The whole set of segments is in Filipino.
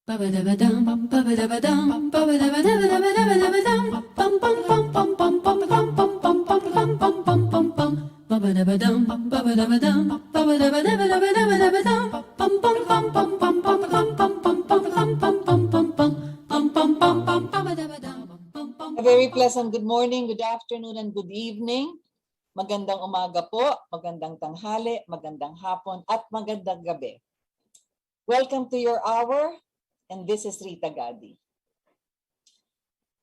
A very pleasant good morning, good afternoon, and good evening. Magandang umaga po, magandang tanghali, magandang hapon, at magandang gabi. Welcome to your hour, and this is Rita Gadi.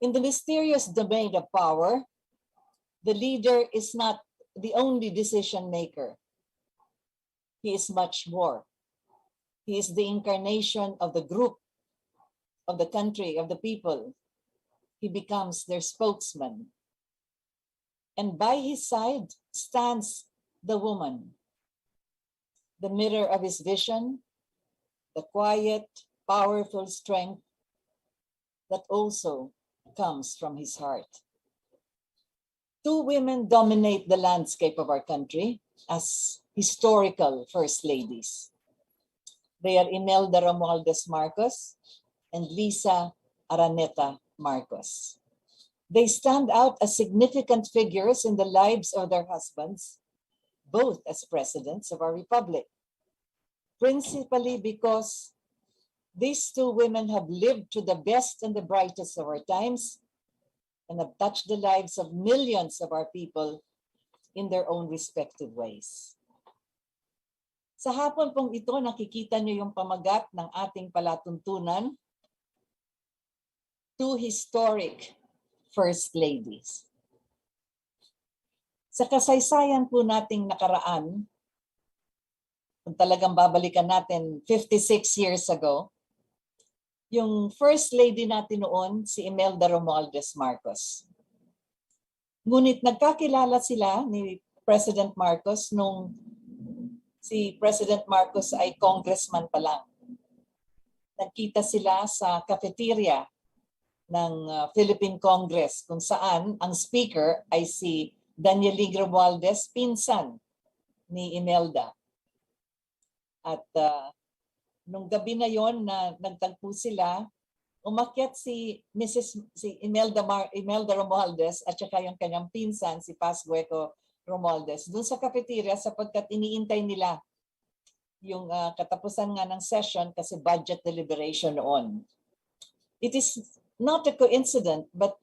In the mysterious domain of power, the leader is not the only decision maker. He is much more. He is the incarnation of the group, of the country, of the people. He becomes their spokesman. And by his side stands the woman, the mirror of his vision, the quiet, powerful strength that also comes from his heart. Two women dominate the landscape of our country as historical first ladies. They are Imelda Romualdez Marcos and Lisa Araneta Marcos. They stand out as significant figures in the lives of their husbands, both as presidents of our republic, principally because these two women have lived to the best and the brightest of our times and have touched the lives of millions of our people in their own respective ways. Sa hapon pong ito, nakikita niyo yung pamagat ng ating palatuntunan, two historic first ladies. Sa kasaysayan po nating nakaraan, kung talagang babalikan natin 56 years ago, yung first lady natin noon, si Imelda Romualdez Marcos. Ngunit nagkakilala sila ni President Marcos nung si President Marcos ay congressman pa lang. Nagkita sila sa cafeteria ng Philippine Congress kung saan ang speaker ay si Danieling Romualdez, pinsan ni Imelda. At nung gabi na yon na nagtagpo sila, umakyat si Imelda Romualdez at saka yung kanyang pinsan si Paz Gueco Romualdez doon sa cafeteria sapagkat iniintay nila yung katapusan nga ng session kasi budget deliberation noon. It is not a coincidence, but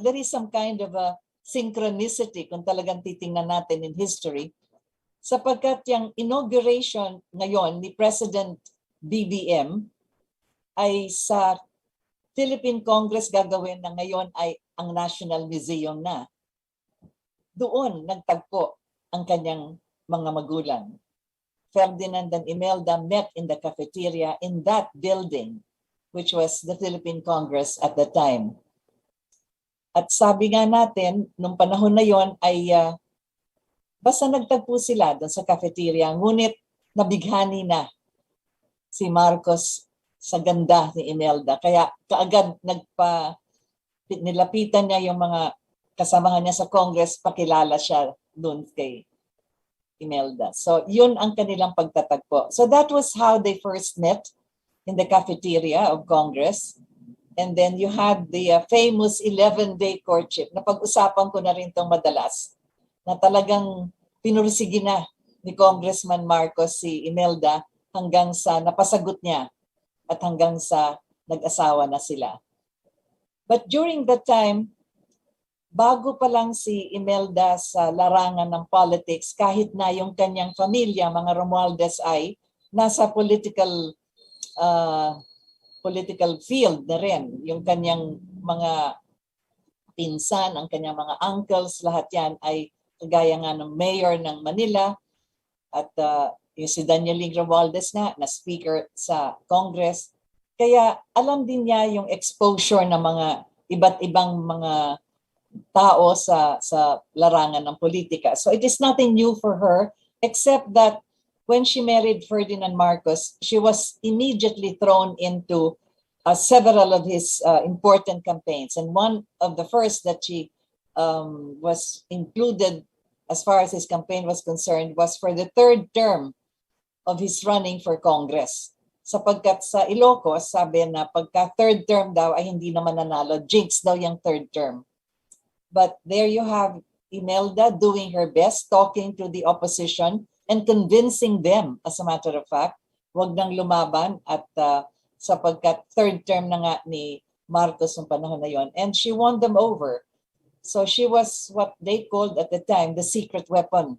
there is some kind of a synchronicity kung talagang titingnan natin in history, sapagkat yung inauguration ngayon ni President BBM ay sa Philippine Congress gagawin na ngayon ay ang National Museum na. Doon nagtagpo ang kanyang mga magulang. Ferdinand and Imelda met in the cafeteria in that building, which was the Philippine Congress at the time. At sabi nga natin, nung panahon na yon ay basta nagtagpo sila doon sa cafeteria, ngunit nabighani na si Marcos sa ganda ni Imelda. Kaya kaagad nilapitan niya yung mga kasamahan niya sa Congress, pakilala siya doon kay Imelda. So yun ang kanilang pagtatagpo. So that was how they first met, in the cafeteria of Congress. And then you had the famous 11-day courtship. Napag-usapan ko na rin itong madalas na talagang pinursige na ni Congressman Marcos si Imelda hanggang sa napasagot niya at hanggang sa nag-asawa na sila. But during that time, bago pa lang si Imelda sa larangan ng politics, kahit na yung kanyang pamilya, mga Romualdez ay nasa political field na rin. Yung kanyang mga pinsan, ang kanyang mga uncles, lahat yan ay kagaya nga ng mayor ng Manila at yung si Danieling Romualdez na speaker sa Congress. Kaya alam din niya yung exposure ng mga iba't ibang mga tao sa larangan ng politika. So it is nothing new for her except that when she married Ferdinand Marcos, she was immediately thrown into several of his important campaigns. And one of the first that she was included as far as his campaign was concerned was for the third term of his running for Congress. Sapagkat sa Ilocos, sabi na pagka third term daw ay hindi naman nanalo, jinx daw yung third term. But there you have Imelda doing her best, talking to the opposition and convincing them, as a matter of fact, wag nang lumaban at sapagkat third term na nga ni Marcos ng panahon na yon. And she won them over. So she was what they called at the time the secret weapon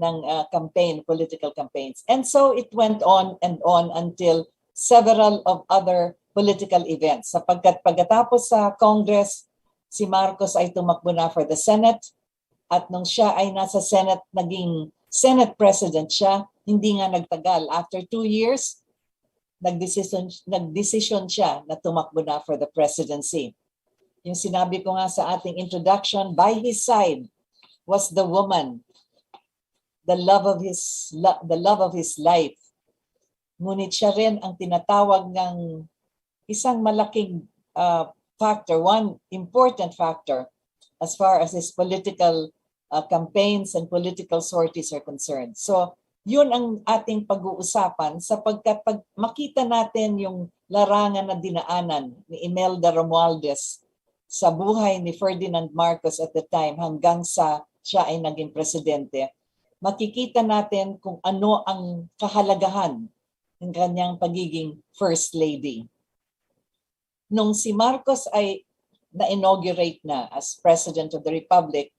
ng campaign, political campaigns. And so it went on and on until several of other political events. Sapagkat pagkatapos sa Congress, si Marcos ay tumakbo na for the Senate. At nung siya ay nasa Senate, naging Senate President siya, hindi nga nagtagal. After 2 years, nagdesisyon siya na tumakbo na for the presidency. Yung sinabi ko nga sa ating introduction, by his side was the woman, the love of his life. Ngunit siya rin ang tinatawag ng isang malaking factor, one important factor as far as his political campaigns and political sorties are concerned. So yun ang ating pag-uusapan sapagkat pag makita natin yung larangan na dinaanan ni Imelda Romualdez sa buhay ni Ferdinand Marcos at the time hanggang sa siya ay naging presidente, makikita natin kung ano ang kahalagahan ng kanyang pagiging First Lady. Nung si Marcos ay na-inaugurate na as President of the Republic,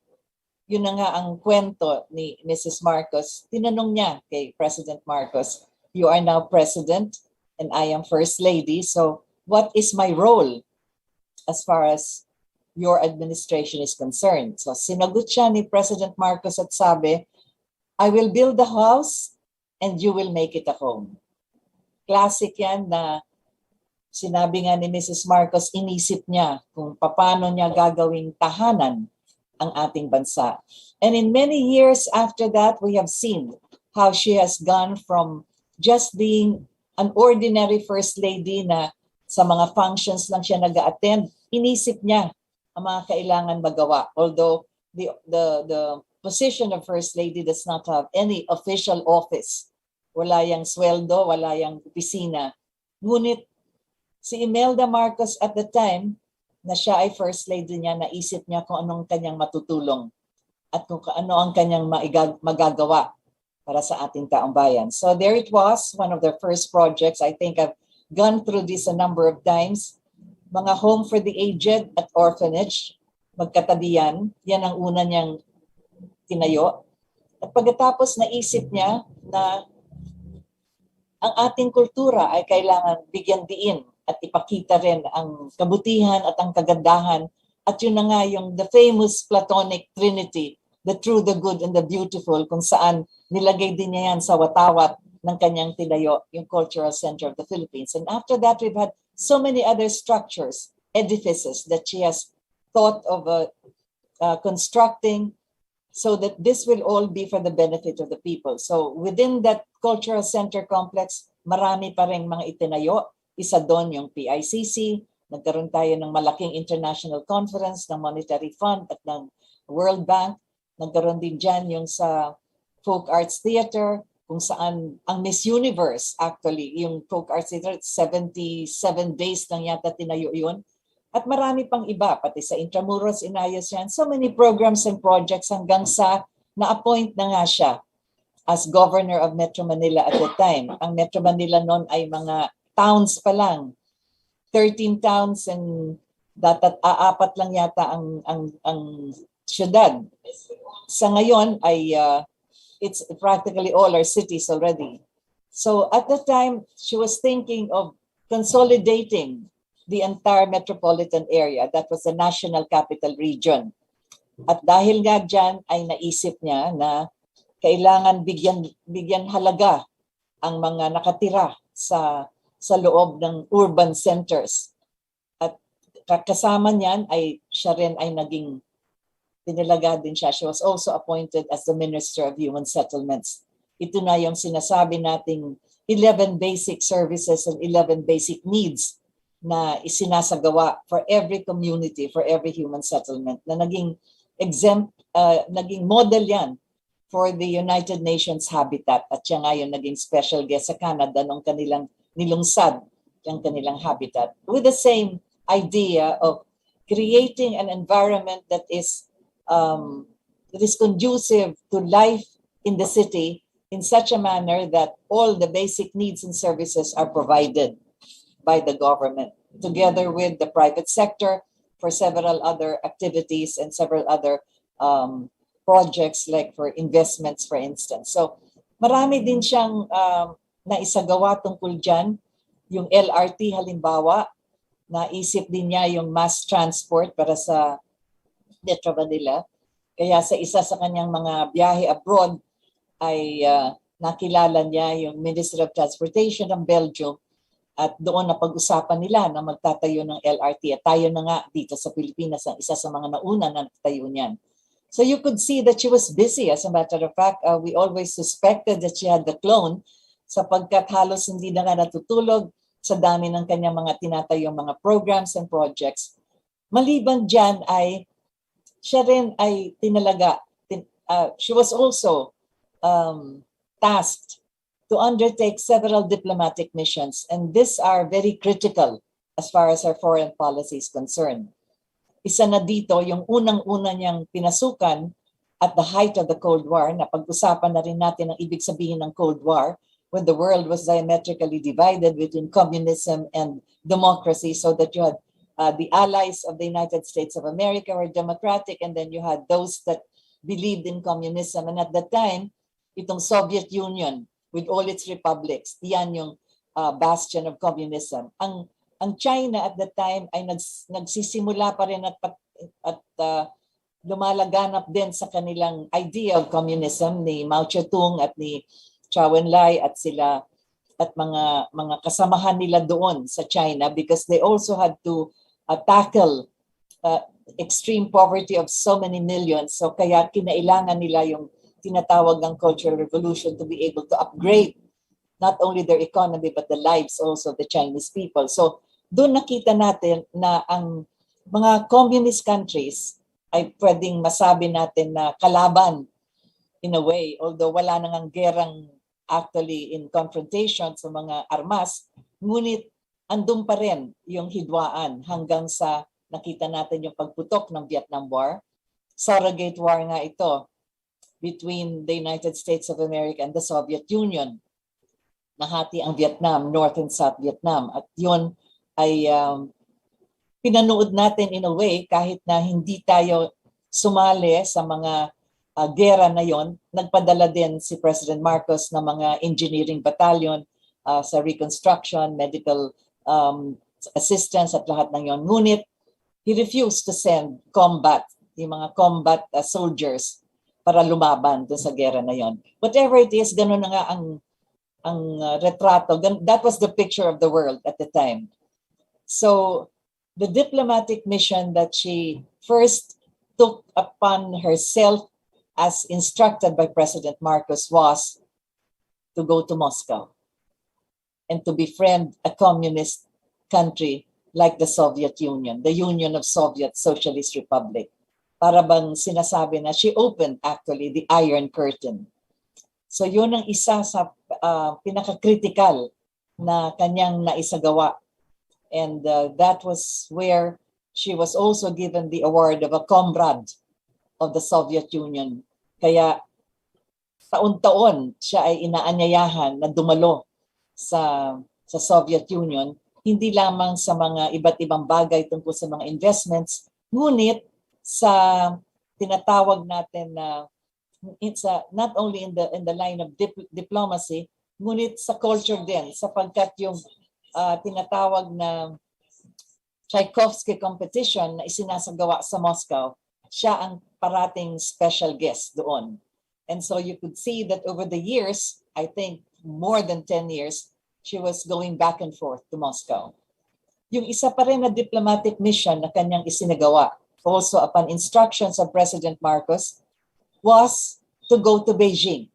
yun na nga ang kwento ni Mrs. Marcos. Tinanong niya kay President Marcos, you are now President and I am First Lady, so what is my role as far as your administration is concerned? So sinagot siya ni President Marcos at sabi, I will build the house and you will make it a home. Classic yan na sinabi nga ni Mrs. Marcos, inisip niya kung paano niya gagawing tahanan ang ating bansa. And in many years after that, we have seen how she has gone from just being an ordinary First Lady na sa mga functions lang siya nag-attend, inisip niya ang mga kailangan magawa. Although the position of First Lady does not have any official office. Wala yang sweldo, wala yang opisina. Ngunit si Imelda Marcos at the time, na siya ay First Lady niya, naisip niya kung anong kanyang matutulong at kung ano ang kanyang magagawa para sa ating taong bayan. So there it was, one of the first projects. I think I've gone through this a number of times. Mga home for the aged at orphanage, magkatabi yan. Yan ang una niyang tinayo. At pagkatapos naisip niya na ang ating kultura ay kailangan bigyan diin at ipakita rin ang kabutihan at ang kagandahan. At yun na nga yung the famous Platonic Trinity, the true, the good, and the beautiful, kung saan nilagay din niya yan sa watawat ng kanyang tinayo, yung Cultural Center of the Philippines. And after that, we've had so many other structures, edifices that she has thought of constructing so that this will all be for the benefit of the people. So within that Cultural Center complex, marami pa rin mga itinayo. Isa doon yung PICC, nagkaroon tayo ng malaking international conference ng Monetary Fund at ng World Bank. Nagkaroon din dyan yung sa Folk Arts Theater, kung saan ang Miss Universe, actually, yung Folk Arts Theater, 77 days lang yata tinayo yun. At marami pang iba, pati sa Intramuros, inayos yan. So many programs and projects hanggang sa na-appoint na nga siya as Governor of Metro Manila at the time. Ang Metro Manila noon ay mga towns pa lang, 13 towns and dapat apat lang yata ang syudad. Sa ngayon ay it's practically all our cities already. So at the time, she was thinking of consolidating the entire metropolitan area. That was the National Capital Region. At dahil nga dyan ay naisip niya na kailangan bigyan halaga ang mga nakatira sa loob ng urban centers. At kasama niyan ay siya rin ay naging tinilaga din siya. She was also appointed as the Minister of Human Settlements. Ito na yung sinasabi nating 11 basic services and 11 basic needs na isinasagawa for every community, for every human settlement, na naging naging model yan for the United Nations Habitat. At siya nga yung naging special guest sa Canada nung kanilang nilungsad yung kanilang habitat with the same idea of creating an environment that is conducive to life in the city in such a manner that all the basic needs and services are provided by the government, together with the private sector for several other activities and several other projects like for investments, for instance. So marami din siyang naisagawa tungkol dyan. Yung LRT halimbawa, naisip din niya yung mass transport para sa Metro Manila. Kaya sa isa sa kanyang mga biyahe abroad ay nakilala niya yung Minister of Transportation ng Belgium at doon na pag-usapan nila na magtatayo ng LRT. At tayo na nga dito sa Pilipinas ang isa sa mga nauna na nagtayo niyan. So you could see that she was busy. As a matter of fact, we always suspected that she had the clone sapagkat halos hindi na nga natutulog sa dami ng kanyang mga tinatayong mga programs and projects. Maliban dyan ay siya rin ay tinalaga. She was also tasked to undertake several diplomatic missions, and these are very critical as far as our foreign policy is concerned. Isa na dito yung unang-una niyang pinasukan at the height of the Cold War, na pag-usapan na rin natin ang ibig sabihin ng Cold War, when the world was diametrically divided between communism and democracy, so that you had the allies of the United States of America were democratic, and then you had those that believed in communism. And at that time, itong Soviet Union with all its republics, yan yung bastion of communism. Ang China at that time ay nagsisimula pa rin at lumalaganap din sa kanilang idea of communism ni Mao Zedong at ni Zhou Enlai at sila at mga kasamahan nila doon sa China, because they also had to tackle extreme poverty of so many millions. So kaya kinailangan nila yung tinatawag ng Cultural Revolution to be able to upgrade not only their economy but the lives also of the Chinese people. So doon nakita natin na ang mga communist countries ay pwedeng masabi natin na kalaban in a way, although wala nang gerang actually in confrontation sa mga armas, ngunit andun pa rin yung hidwaan hanggang sa nakita natin yung pagputok ng Vietnam War. Surrogate war nga ito between the United States of America and the Soviet Union. Nahati ang Vietnam, North and South Vietnam. At yun ay pinanood natin in a way kahit na hindi tayo sumali sa mga gera na yon. Nagpadala din si President Marcos ng mga engineering battalion sa reconstruction, medical assistance at lahat ng yon. Ngunit he refused to send yung mga combat soldiers para lumaban doon sa gera na yon. Whatever it is, gano'n na nga ang retrato. That was the picture of the world at the time. So the diplomatic mission that she first took upon herself as instructed by President Marcos was to go to Moscow and to befriend a communist country like the Soviet Union, the Union of Soviet Socialist Republic. Para bang sinasabi na she opened actually the Iron Curtain. So yun ang isa sa pinaka-critical na kanyang naisagawa. And that was where she was also given the award of a comrade of the Soviet Union. Kaya taon-taon siya ay inaanyayahan na dumalo sa Soviet Union, hindi lamang sa mga iba't ibang bagay tungkol sa mga investments, ngunit sa tinatawag natin na it's not only in the line of diplomacy, ngunit sa culture din, sapagkat yung tinatawag na Tchaikovsky competition na isinasagawa sa Moscow, siya ang parating special guest doon. And so you could see that over the years, I think more than 10 years, she was going back and forth to Moscow. Yung isa pa rin na diplomatic mission na kanyang isinagawa, also upon instructions of President Marcos, was to go to Beijing,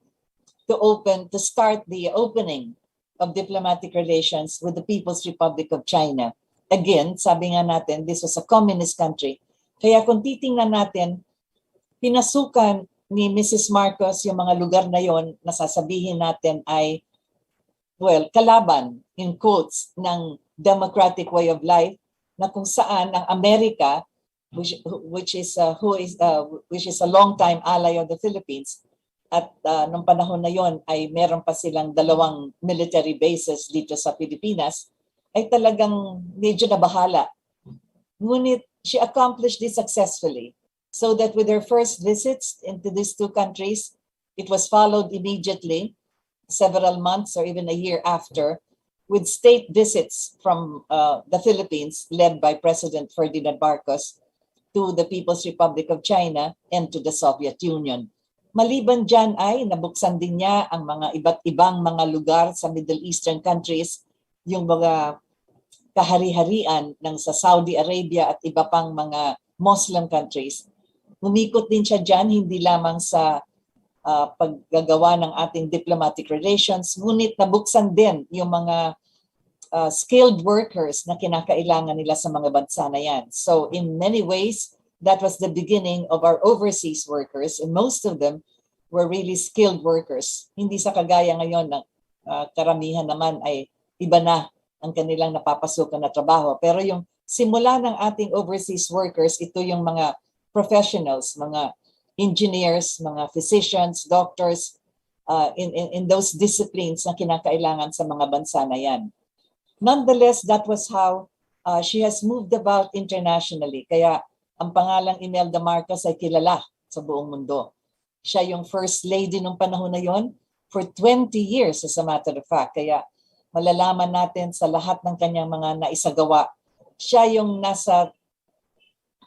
to start the opening of diplomatic relations with the People's Republic of China. Again, sabi nga natin, this was a communist country. Kaya kung titingnan natin, pinasukan ni Mrs. Marcos yung mga lugar na yon na sasabihin natin ay kalaban in quotes ng democratic way of life na kung saan ang Amerika, which is a long time ally of the Philippines, at nung panahon na yon ay meron pa silang 2 military bases dito sa Pilipinas, ay talagang medyo nabahala. Ngunit she accomplished this successfully, so that with her first visits into these 2 countries, it was followed immediately, several months or even a year after, with state visits from the Philippines led by President Ferdinand Marcos to the People's Republic of China and to the Soviet Union. Maliban dyan ay nabuksan din niya ang mga iba't ibang mga lugar sa Middle Eastern countries, yung mga kahari-harian ng sa Saudi Arabia at iba pang mga Muslim countries. Umikot din siya dyan, hindi lamang sa paggagawa ng ating diplomatic relations, ngunit nabuksan din yung mga skilled workers na kinakailangan nila sa mga bansa na yan. So in many ways, that was the beginning of our overseas workers, and most of them were really skilled workers. Hindi sa kagaya ngayon na karamihan naman ay iba na ang kanilang napapasukan na trabaho. Pero yung simula ng ating overseas workers, ito yung mga professionals, mga engineers, mga physicians, doctors, in those disciplines na kinakailangan sa mga bansa na yan. Nonetheless, that was how she has moved about internationally. Kaya ang pangalang Imelda Marcos ay kilala sa buong mundo. Siya yung first lady nung panahon na yon for 20 years as a matter of fact. Kaya malalaman natin sa lahat ng kanyang mga naisagawa, siya yung nasa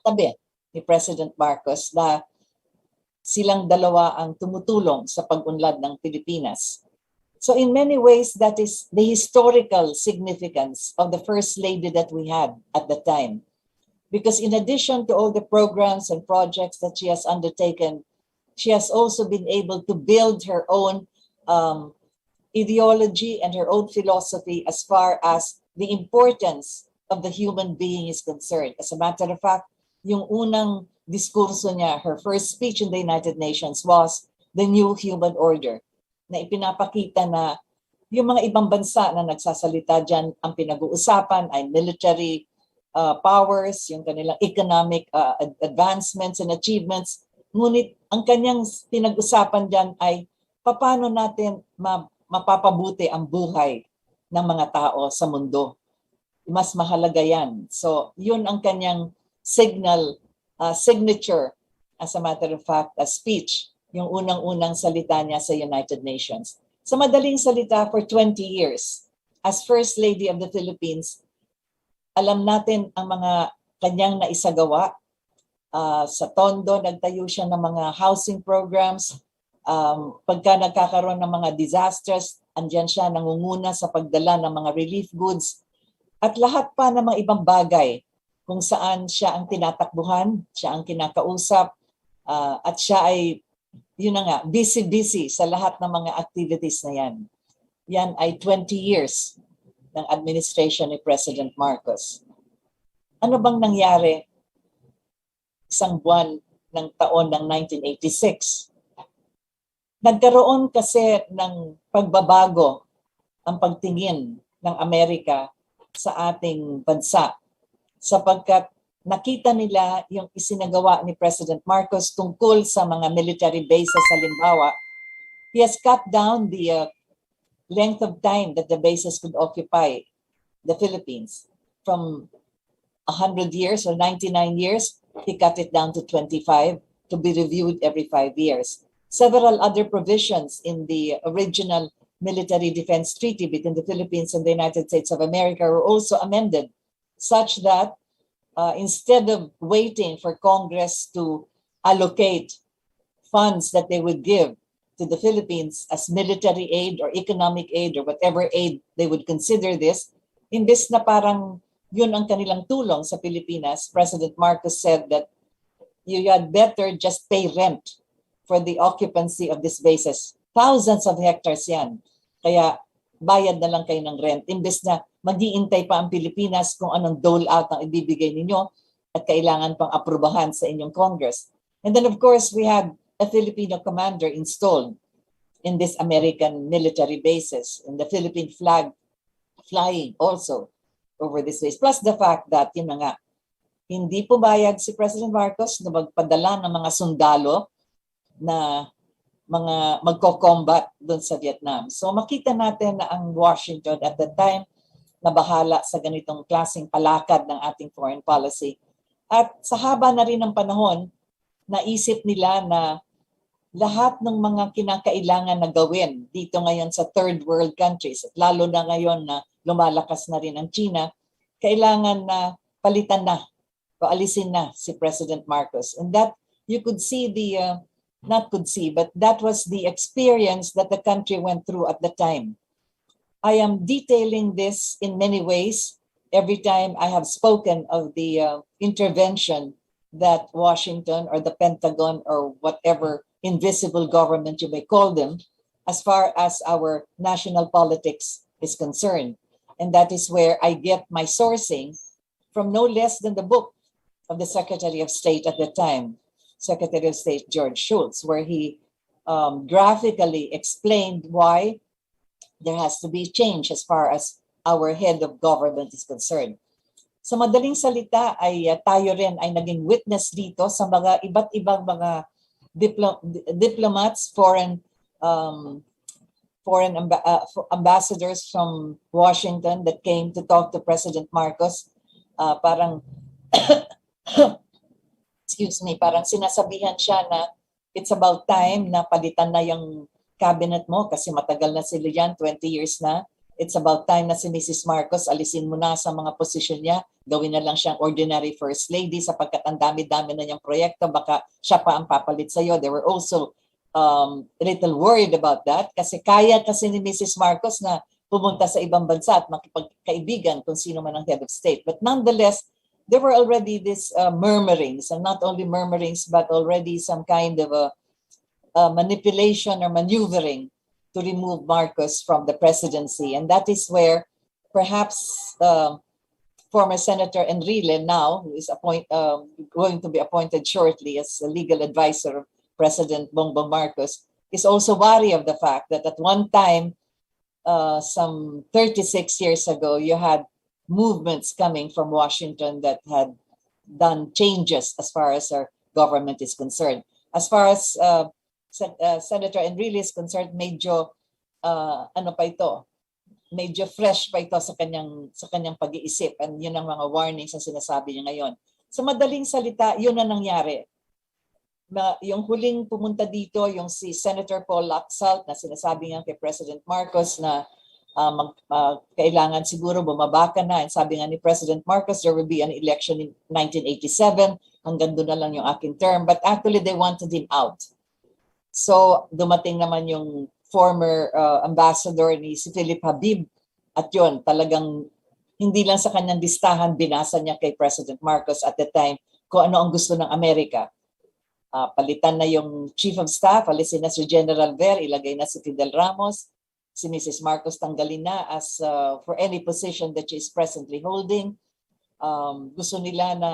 tabi ni President Marcos na silang dalawa ang tumutulong sa pag-unlad ng Pilipinas. So in many ways, that is the historical significance of the first lady that we had at the time. Because in addition to all the programs and projects that she has undertaken, she has also been able to build her own ideology and her own philosophy as far as the importance of the human being is concerned. As a matter of fact, yung unang diskurso niya, her first speech in the United Nations was the new human order, na ipinapakita na yung mga ibang bansa na nagsasalita dyan, ang pinag-uusapan ay military powers, yung kanilang economic advancements and achievements. Ngunit ang kanyang pinag-usapan dyan ay paano natin mapapabuti ang buhay ng mga tao sa mundo. Mas mahalaga yan. So yun ang kanyang signature, as a matter of fact, a speech, yung unang-unang salita niya sa United Nations. Sa madaling salita, for 20 years, as First Lady of the Philippines, alam natin ang mga kanyang naisagawa. Sa Tondo, nagtayo siya ng mga housing programs. Pagka nagkakaroon ng mga disasters, andyan siya nangunguna sa pagdala ng mga relief goods. At lahat pa ng mga ibang bagay kung saan siya ang tinatakbuhan, siya ang kinakausap, at siya ay, yun na nga, busy-busy sa lahat ng mga activities na yan. Yan ay 20 years ng administration ni President Marcos. Ano bang nangyari isang buwan ng taon ng 1986? Nagkaroon kasi ng pagbabago ang pagtingin ng Amerika sa ating bansa sapagkat nakita nila yung isinagawa ni President Marcos tungkol sa mga military bases halimbawa. He has cut down the length of time that the bases could occupy the Philippines from 100 years or 99 years. He cut it down to 25 to be reviewed every 5 years. Several other provisions in the original military defense treaty between the Philippines and the United States of America were also amended such that instead of waiting for Congress to allocate funds that they would give to the Philippines as military aid or economic aid or whatever aid they would consider this, imbes na parang yun ang kanilang tulong sa Pilipinas, President Marcos said that you had better just pay rent for the occupancy of these bases. Thousands of hectares yan. Kaya bayad na lang kayo ng rent. Imbes na mag-iintay pa ang Pilipinas kung anong dole out ang ibibigay ninyo at kailangan pang aprubahan sa inyong Congress. And then of course, we had a Filipino commander installed. in this American military bases, and the Philippine flag flying also over this base. Plus the fact that, yun na nga, hindi pumayag si President Marcos na magpadala ng mga sundalo na mga magko-combat doon sa Vietnam. So makita natin na ang Washington at the time na bahala sa ganitong klaseng palakad ng ating foreign policy. At sa haba na rin ng panahon, naisip nila na lahat ng mga kinakailangan na gawin dito ngayon sa third world countries, at lalo na ngayon na lumalakas na rin ang China, kailangan na palitan na o alisin na si President Marcos. And that you could see but that was the experience that the country went through at the time. I am detailing this in many ways every time I have spoken of the intervention that Washington or the Pentagon or whatever invisible government you may call them, as far as our national politics is concerned. And that is where I get my sourcing from no less than the book of the Secretary of State at the time, Secretary of State George Shultz, where he graphically explained why there has to be change as far as our head of government is concerned. Sa madaling salita ay tayo rin ay naging witness dito sa mga iba't ibang mga diplomats, foreign ambassadors from Washington that came to talk to President Marcos. Parang excuse me, parang sinasabihan siya na it's about time na palitan na yung cabinet mo kasi matagal na sila yan, 20 years na. It's about time na si Mrs. Marcos alisin mo na sa mga posisyon niya, gawin na lang siyang ordinary first lady sapagkat ang dami-dami na niyang proyekto, baka siya pa ang papalit sa'yo. They were also a little worried about that kasi kaya kasi ni Mrs. Marcos na pumunta sa ibang bansa at makipagkaibigan kung sino man ang head of state. But nonetheless, there were already these murmurings, and not only murmurings, but already some kind of a manipulation or maneuvering to remove Marcos from the presidency. And that is where perhaps former Senator Enrile now, who is going to be appointed shortly as a legal advisor of President Bongbong Marcos, is also wary of the fact that at one time, some 36 years ago, you had movements coming from Washington that had done changes as far as our government is concerned. As far as Senator Enrile is concerned, medyo medyo fresh pa ito sa kanyang pag-iisip, and yun ang mga warnings na sinasabi niya ngayon. Sa madaling salita, yun na nangyari. Yung huling pumunta dito, yung si Senator Paul Laxalt na sinasabi niya kay President Marcos na kailangan siguro bumaba ka na. And sabi nga ni President Marcos, there will be an election in 1987. Hanggang doon na lang yung aking term. But actually, they wanted him out. So, dumating naman yung former ambassador ni si Philip Habib. At yun, talagang hindi lang sa kanyang listahan, binasa niya kay President Marcos at the time kung ano ang gusto ng Amerika. Palitan na yung Chief of Staff, alisin na si General Ver, ilagay na si Fidel Ramos. Si Mrs. Marcos tanggalin na as for any position that she is presently holding. Gusto nila na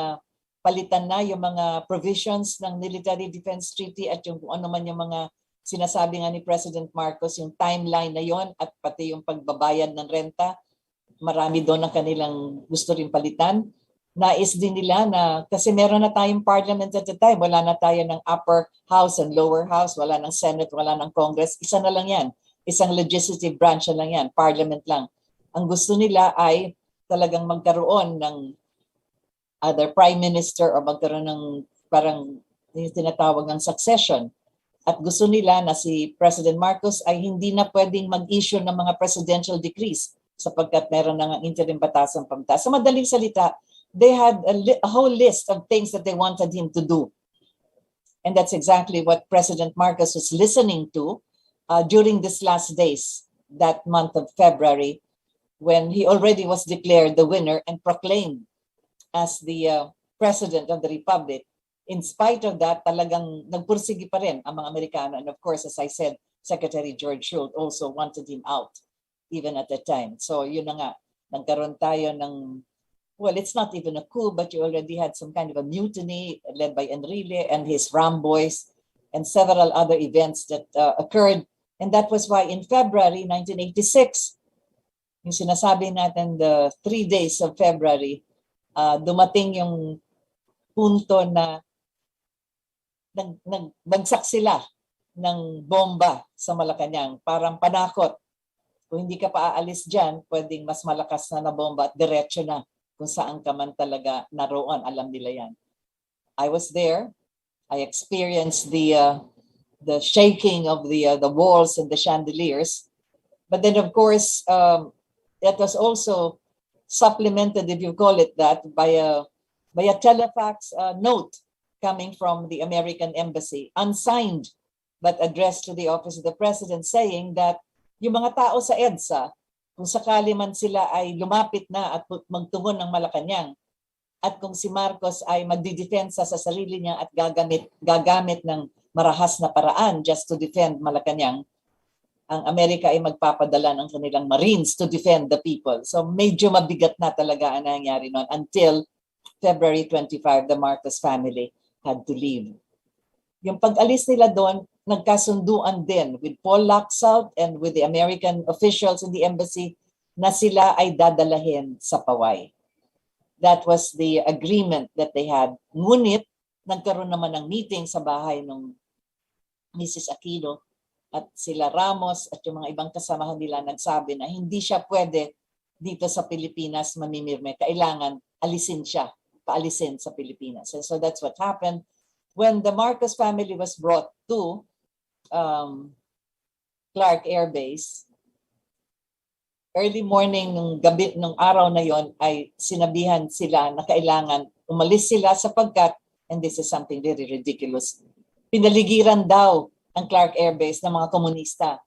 palitan na yung mga provisions ng Military Defense Treaty at yung ano man yung mga sinasabi nga ni President Marcos, yung timeline na yon at pati yung pagbabayad ng renta. Marami doon ang kanilang gusto rin palitan. Nais din nila na, kasi meron na tayong parliament at the time, wala na tayo ng upper house and lower house, wala ng Senate, wala ng Congress, isa na lang yan. Isang legislative branch na lang yan, parliament lang. Ang gusto nila ay talagang magkaroon ng either prime minister o magkaroon ng parang yung tinatawag ng succession. At gusto nila na si President Marcos ay hindi na pwedeng mag-issue ng mga presidential decrees sapagkat meron ng interim batasang pamtaas. Sa madaling salita, they had a whole list of things that they wanted him to do. And that's exactly what President Marcos was listening to during these last days, that month of February, when he already was declared the winner and proclaimed as the President of the Republic. In spite of that, talagang nagpursigi pa rin ang mga Amerikano. And of course, as I said, Secretary George Shultz also wanted him out, even at that time. So yun na nga, nagkaroon tayo ng, well, it's not even a coup, but you already had some kind of a mutiny led by Enrile and his Ram Boys and several other events that occurred And that was why in February 1986, yung sinasabi natin the 3 days of February, dumating yung punto na nagbagsak sila ng bomba sa Malacanang. Parang panakot. Kung hindi ka pa aalis dyan, pwedeng mas malakas na bomba at diretso na kung saan ka man talaga naroon. Alam nila yan. I was there. I experienced the shaking of the walls and the chandeliers. But then, of course, that was also supplemented, if you call it that, by a telefax note coming from the American embassy, unsigned, but addressed to the office of the president, saying that yung mga tao sa EDSA, kung sakali man sila ay lumapit na at magtugon ng Malacanang, at kung si Marcos ay magdidepensa sa sarili niya at gagamit ng marahas na paraan just to defend Malacanang, ang Amerika ay magpapadala ng kanilang Marines to defend the people. So medyo mabigat na talaga ang nangyari noon until February 25, the Marcos family had to leave. Yung pag-alis nila doon, nagkasunduan din with Paul Laxalt and with the American officials in the embassy na sila ay dadalahin sa Paway. That was the agreement that they had. Ngunit, nagkaroon naman ng meeting sa bahay ng Mrs. Aquino at sila Ramos at yung mga ibang kasamahan nila nagsabi na hindi siya pwede dito sa Pilipinas mamimirme. Kailangan alisin siya, paalisin sa Pilipinas. And so that's what happened. When the Marcos family was brought to Clark Air Base, early morning nung gabi nung araw na yon ay sinabihan sila na kailangan umalis sila sapagkat, and this is something very ridiculous, pinaligiran daw ang Clark Air Base ng mga komunista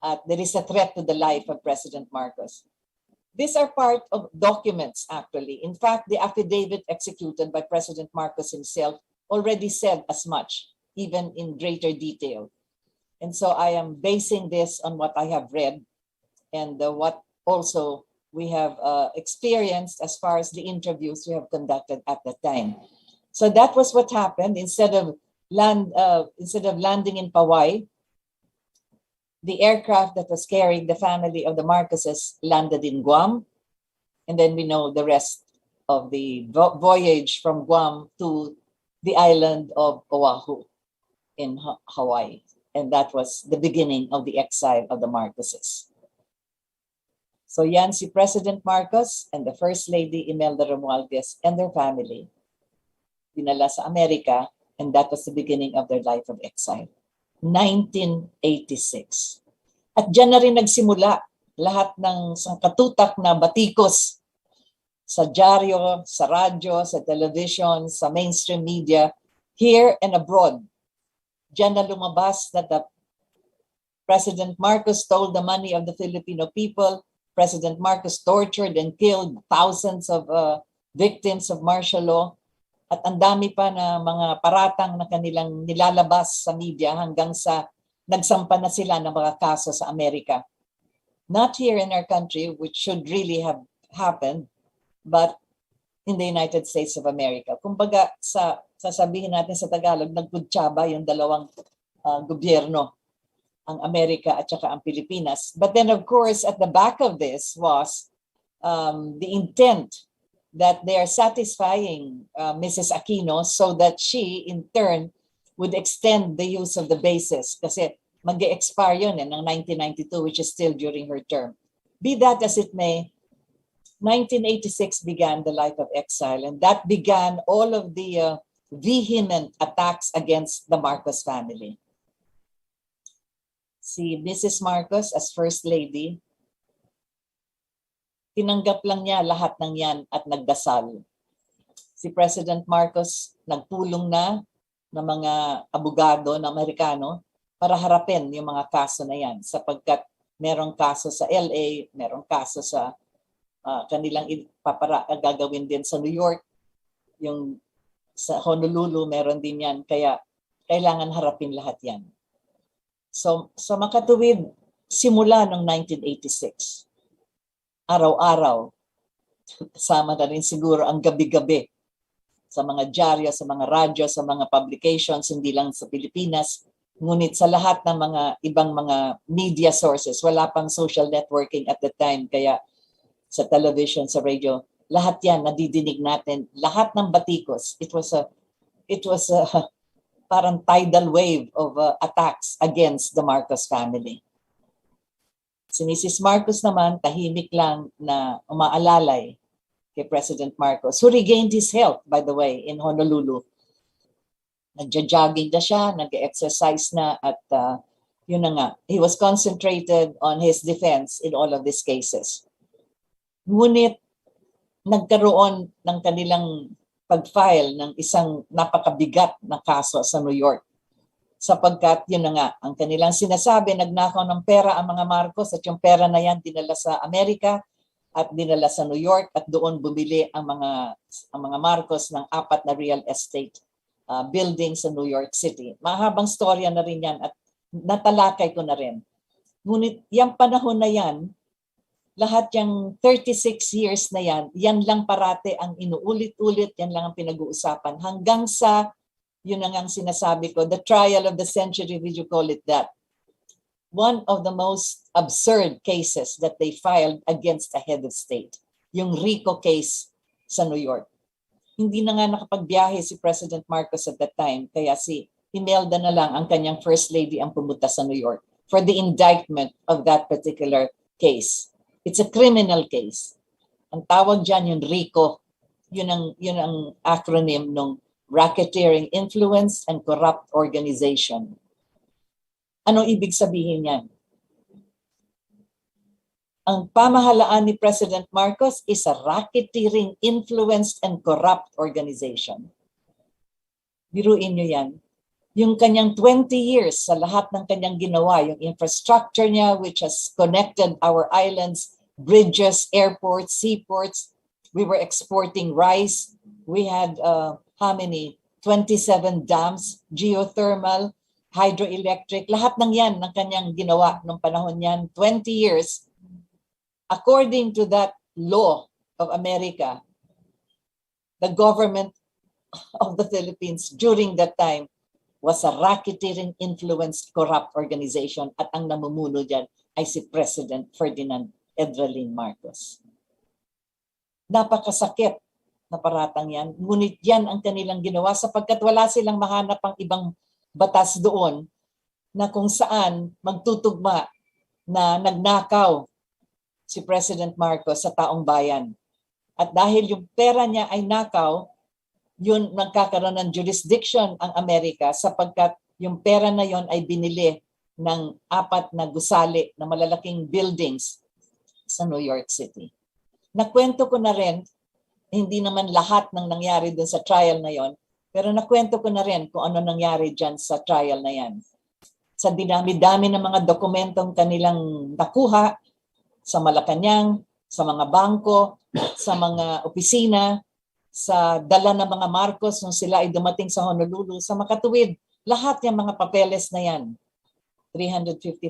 at there is a threat to the life of President Marcos. These are part of documents actually. In fact, the affidavit executed by President Marcos himself already said as much, even in greater detail. And so I am basing this on what I have read and what also we have experienced as far as the interviews we have conducted at that time. So that was what happened. Instead of landing in Paway, the aircraft that was carrying the family of the Marcoses landed in Guam. And then we know the rest of the voyage from Guam to the island of Oahu in Hawaii. And that was the beginning of the exile of the Marcoses. So yan si President Marcos and the First Lady Imelda Romualdez and their family dinala sa Amerika, and that was the beginning of their life of exile. 1986. At dyan na rin nagsimula lahat ng katutak na batikos sa dyaryo, sa radyo, sa television, sa mainstream media, here and abroad. Diyan na lumabas that the President Marcos stole the money of the Filipino people. President Marcos tortured and killed thousands of victims of martial law. At ang dami pa na mga paratang na kanilang nilalabas sa media hanggang sa nagsampa na sila ng mga kaso sa Amerika. Not here in our country, which should really have happened, but in the United States of America. Kumbaga, sasabihin natin sa Tagalog, nagkutsyaba yung dalawang gobyerno, ang Amerika at saka ang Pilipinas. But then, of course, at the back of this was the intent that they are satisfying Mrs. Aquino so that she, in turn, would extend the use of the bases. Kasi mag-expire yun ng 1992, which is still during her term. Be that as it may, 1986 began the life of exile, and that began all of the vehement attacks against the Marcos family. Si Mrs. Marcos as First Lady, tinanggap lang niya lahat ng yan at nagdasal. Si President Marcos nagpulong na ng mga abogado na Amerikano para harapin yung mga kaso na yan sapagkat merong kaso sa LA, merong kaso sa kanilang gagawin din sa New York, yung sa Honolulu meron din yan, kaya kailangan harapin lahat yan. So sa makatuwid, simula ng 1986, araw-araw, kasama na rin siguro ang gabi-gabi sa mga dyaryo, sa mga radyo, sa mga publications, hindi lang sa Pilipinas, Ngunit sa lahat ng mga ibang mga media sources, wala pang social networking at the time, kaya sa television, sa radio, lahat yan nadidinig natin, lahat ng batikos. It was a parang tidal wave of attacks against the Marcos family. Si Mrs. Marcos naman, tahimik lang na umaalalay kay President Marcos, who regained his health, by the way, in Honolulu. Nagja-jogging na siya, nag-exercise na, at yun na nga, he was concentrated on his defense in all of these cases. Ngunit nagkaroon ng kanilang pag-file ng isang napakabigat na kaso sa New York. Sapagkat yun na nga, ang kanilang sinasabi, nagnakaw ng pera ang mga Marcos at yung pera na yan dinala sa Amerika at dinala sa New York at doon bumili ang mga Marcos ng 4 na real estate building sa New York City. Mahabang storya na rin yan at natalakay ko na rin. Ngunit yung panahon na yan, lahat yung 36 years na yan lang parate ang inuulit-ulit, yan lang ang pinag-uusapan. Hanggang sa, yun ang sinasabi ko, the trial of the century, would you call it that? One of the most absurd cases that they filed against a head of state, yung RICO case sa New York. Hindi na nga nakapagbiyahe si President Marcos at that time, kaya si Imelda na lang ang kanyang first lady ang pumunta sa New York for the indictment of that particular case. It's a criminal case. Ang tawag dyan yung RICO, yun ang acronym ng Racketeering, Influence, and Corrupt Organization. Anong ibig sabihin yan? Ang pamahalaan ni President Marcos is a racketeering, influenced, and corrupt organization. Biruin nyo yan. Yung kanyang 20 years sa lahat ng kanyang ginawa, yung infrastructure niya which has connected our islands, bridges, airports, seaports. We were exporting rice. We had how many? 27 dams, geothermal, hydroelectric. Lahat ng yan ng kanyang ginawa nung panahon yan, 20 years. According to that law of America, the government of the Philippines during that time was a racketeering, influenced, corrupt organization at ang namumuno dyan ay si President Ferdinand Edralin Marcos. Napakasakit na paratang yan. Ngunit yan ang kanilang ginawa sapagkat wala silang mahanap ang ibang batas doon na kung saan magtutugma na nagnakaw si President Marcos sa taong bayan. At dahil yung pera niya ay nakaw, yun nagkakaroon ng jurisdiction ang Amerika sapagkat yung pera na yon ay binili ng 4 na gusali na malalaking buildings sa New York City. Nakwento ko na rin, hindi naman lahat ng nangyari dun sa trial na yon, pero nakwento ko na rin kung ano nangyari dyan sa trial na yan. Sa dinami-dami ng mga dokumentong kanilang nakuha, sa Malacanang, sa mga bangko, sa mga opisina, sa dala ng mga Marcos nung sila ay dumating sa Honolulu, sa makatuwid, lahat yung mga papeles na yan, 350,000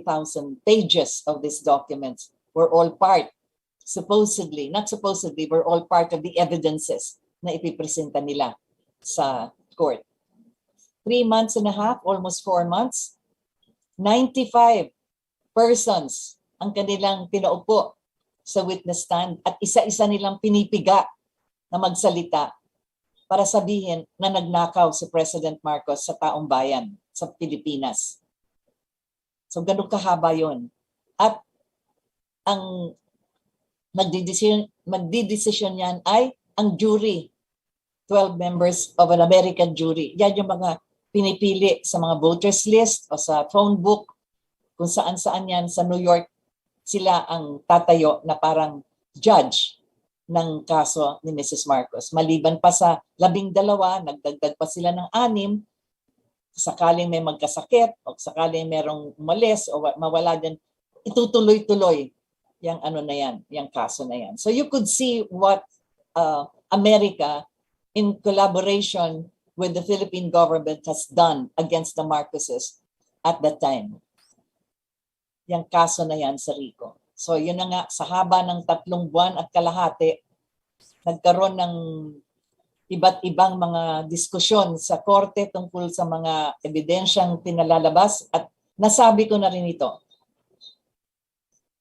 pages of these documents were all part, supposedly, not supposedly, were all part of the evidences na ipipresenta nila sa court. 3 months and a half, almost 4 months, 95 persons ang kanilang pinaupo sa witness stand at isa-isa nilang pinipiga na magsalita para sabihin na nagnakaw si President Marcos sa taong bayan sa Pilipinas. So ganun kahaba yun. At ang magdidesisyon yan ay ang jury, 12 members of an American jury. Yan yung mga pinipili sa mga voters list o sa phone book, kung saan-saan yan sa New York, sila ang tatayo na parang judge ng kaso ni Mrs. Marcos. Maliban pa sa 12, nagdagdag pa sila ng 6, sakaling may magkasakit o sakaling merong umalis o mawala din, itutuloy-tuloy yung ano na yan, yung kaso na yan. So you could see what America in collaboration with the Philippine government has done against the Marcoses at that time. Yung kaso na yan sa RICO. So yun na nga, sa haba ng 3 buwan at kalahati, nagkaroon ng iba't ibang mga diskusyon sa korte tungkol sa mga ebidensyang pinalalabas at nasabi ko na rin ito.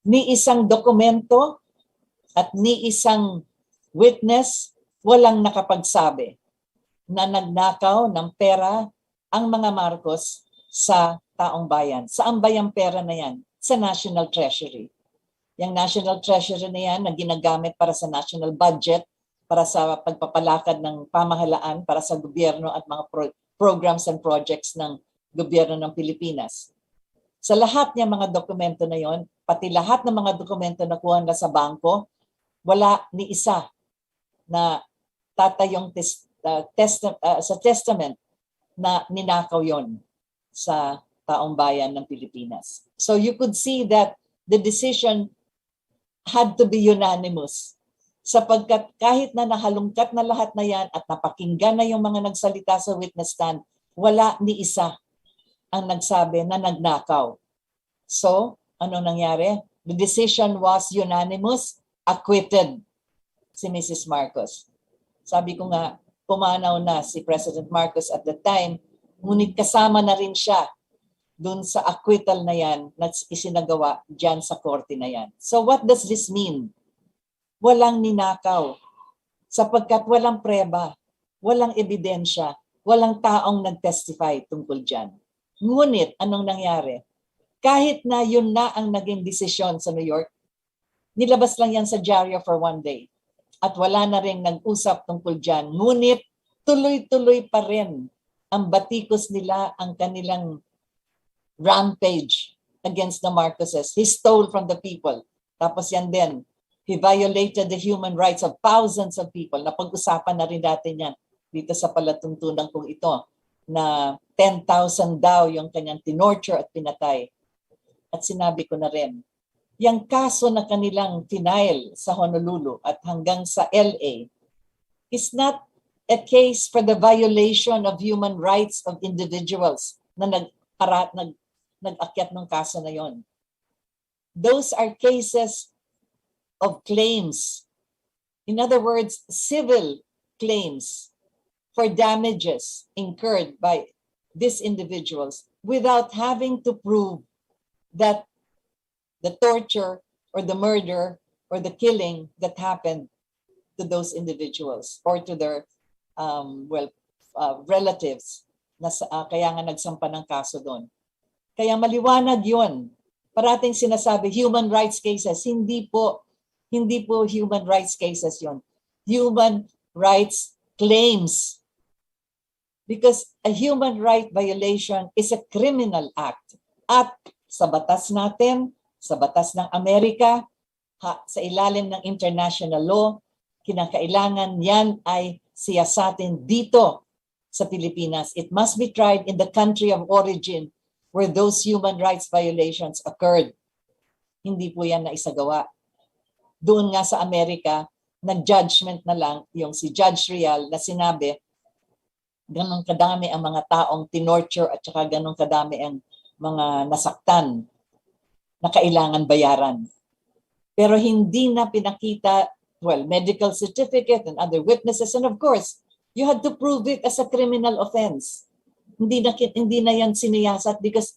Ni isang dokumento at ni isang witness walang nakapagsabi na nagnakaw ng pera ang mga Marcos sa taong bayan. Saan ba yung pera na yan? Sa National Treasury. Yung National Treasury na yan na ginagamit para sa national budget, para sa pagpapalakad ng pamahalaan, para sa gobyerno at mga programs and projects ng gobyerno ng Pilipinas. Sa lahat ng mga dokumento na yon, pati lahat ng mga dokumento na kuha na sa bangko, wala ni isa na tatayong sa testament na ninakaw yon sa taong bayan ng Pilipinas. So you could see that the decision had to be unanimous. Sapagkat kahit na nahalungkat na lahat na yan at napakinggan na yung mga nagsalita sa witness stand, wala ni isa ang nagsabi na nagnakaw. So, ano nangyari? The decision was unanimous, acquitted si Mrs. Marcos. Sabi ko nga, pumanaw na si President Marcos at the time, ngunit kasama na rin siya dun sa acquittal na yan na isinagawa dyan sa korte na yan. So what does this mean? Walang ninakaw sapagkat walang preba, walang ebidensya, walang taong nag-testify tungkol dyan. Ngunit, anong nangyari? Kahit na yun na ang naging desisyon sa New York, nilabas lang yan sa dyaryo for one day. At wala na rin nag-usap tungkol dyan. Ngunit, tuloy-tuloy pa rin ang batikos nila, ang kanilang rampage against the Marcoses. He stole from the people. Tapos yan din, he violated the human rights of thousands of people. Napag-usapan na rin natin yan dito sa palatuntunan kong ito na 10,000 daw yung kanyang tinorture at pinatay. At sinabi ko na rin, yung kaso na kanilang final sa Honolulu at hanggang sa LA is not a case for the violation of human rights of individuals na nag-akyat ng kaso na yon. Those are cases of claims. In other words, civil claims for damages incurred by these individuals without having to prove that the torture or the murder or the killing that happened to those individuals or to their relatives na kaya nga nagsampa ng kaso doon. Kaya maliwanag yun. Parating sinasabi human rights cases, hindi po human rights cases yon. Human rights claims. Because a human right violation is a criminal act. At sa batas natin, sa batas ng Amerika, sa ilalim ng international law, kinakailangan yan ay siyasatin dito sa Pilipinas. It must be tried in the country of origin where those human rights violations occurred. Hindi po yan naisagawa. Doon nga sa Amerika, nag-judgment na lang yung si Judge Rial na sinabi, ganun kadami ang mga taong tinorture at saka ganun kadami ang mga nasaktan na kailangan bayaran. Pero hindi na pinakita, medical certificate and other witnesses. And of course, you had to prove it as a criminal offense. Hindi na yan siniyasat because,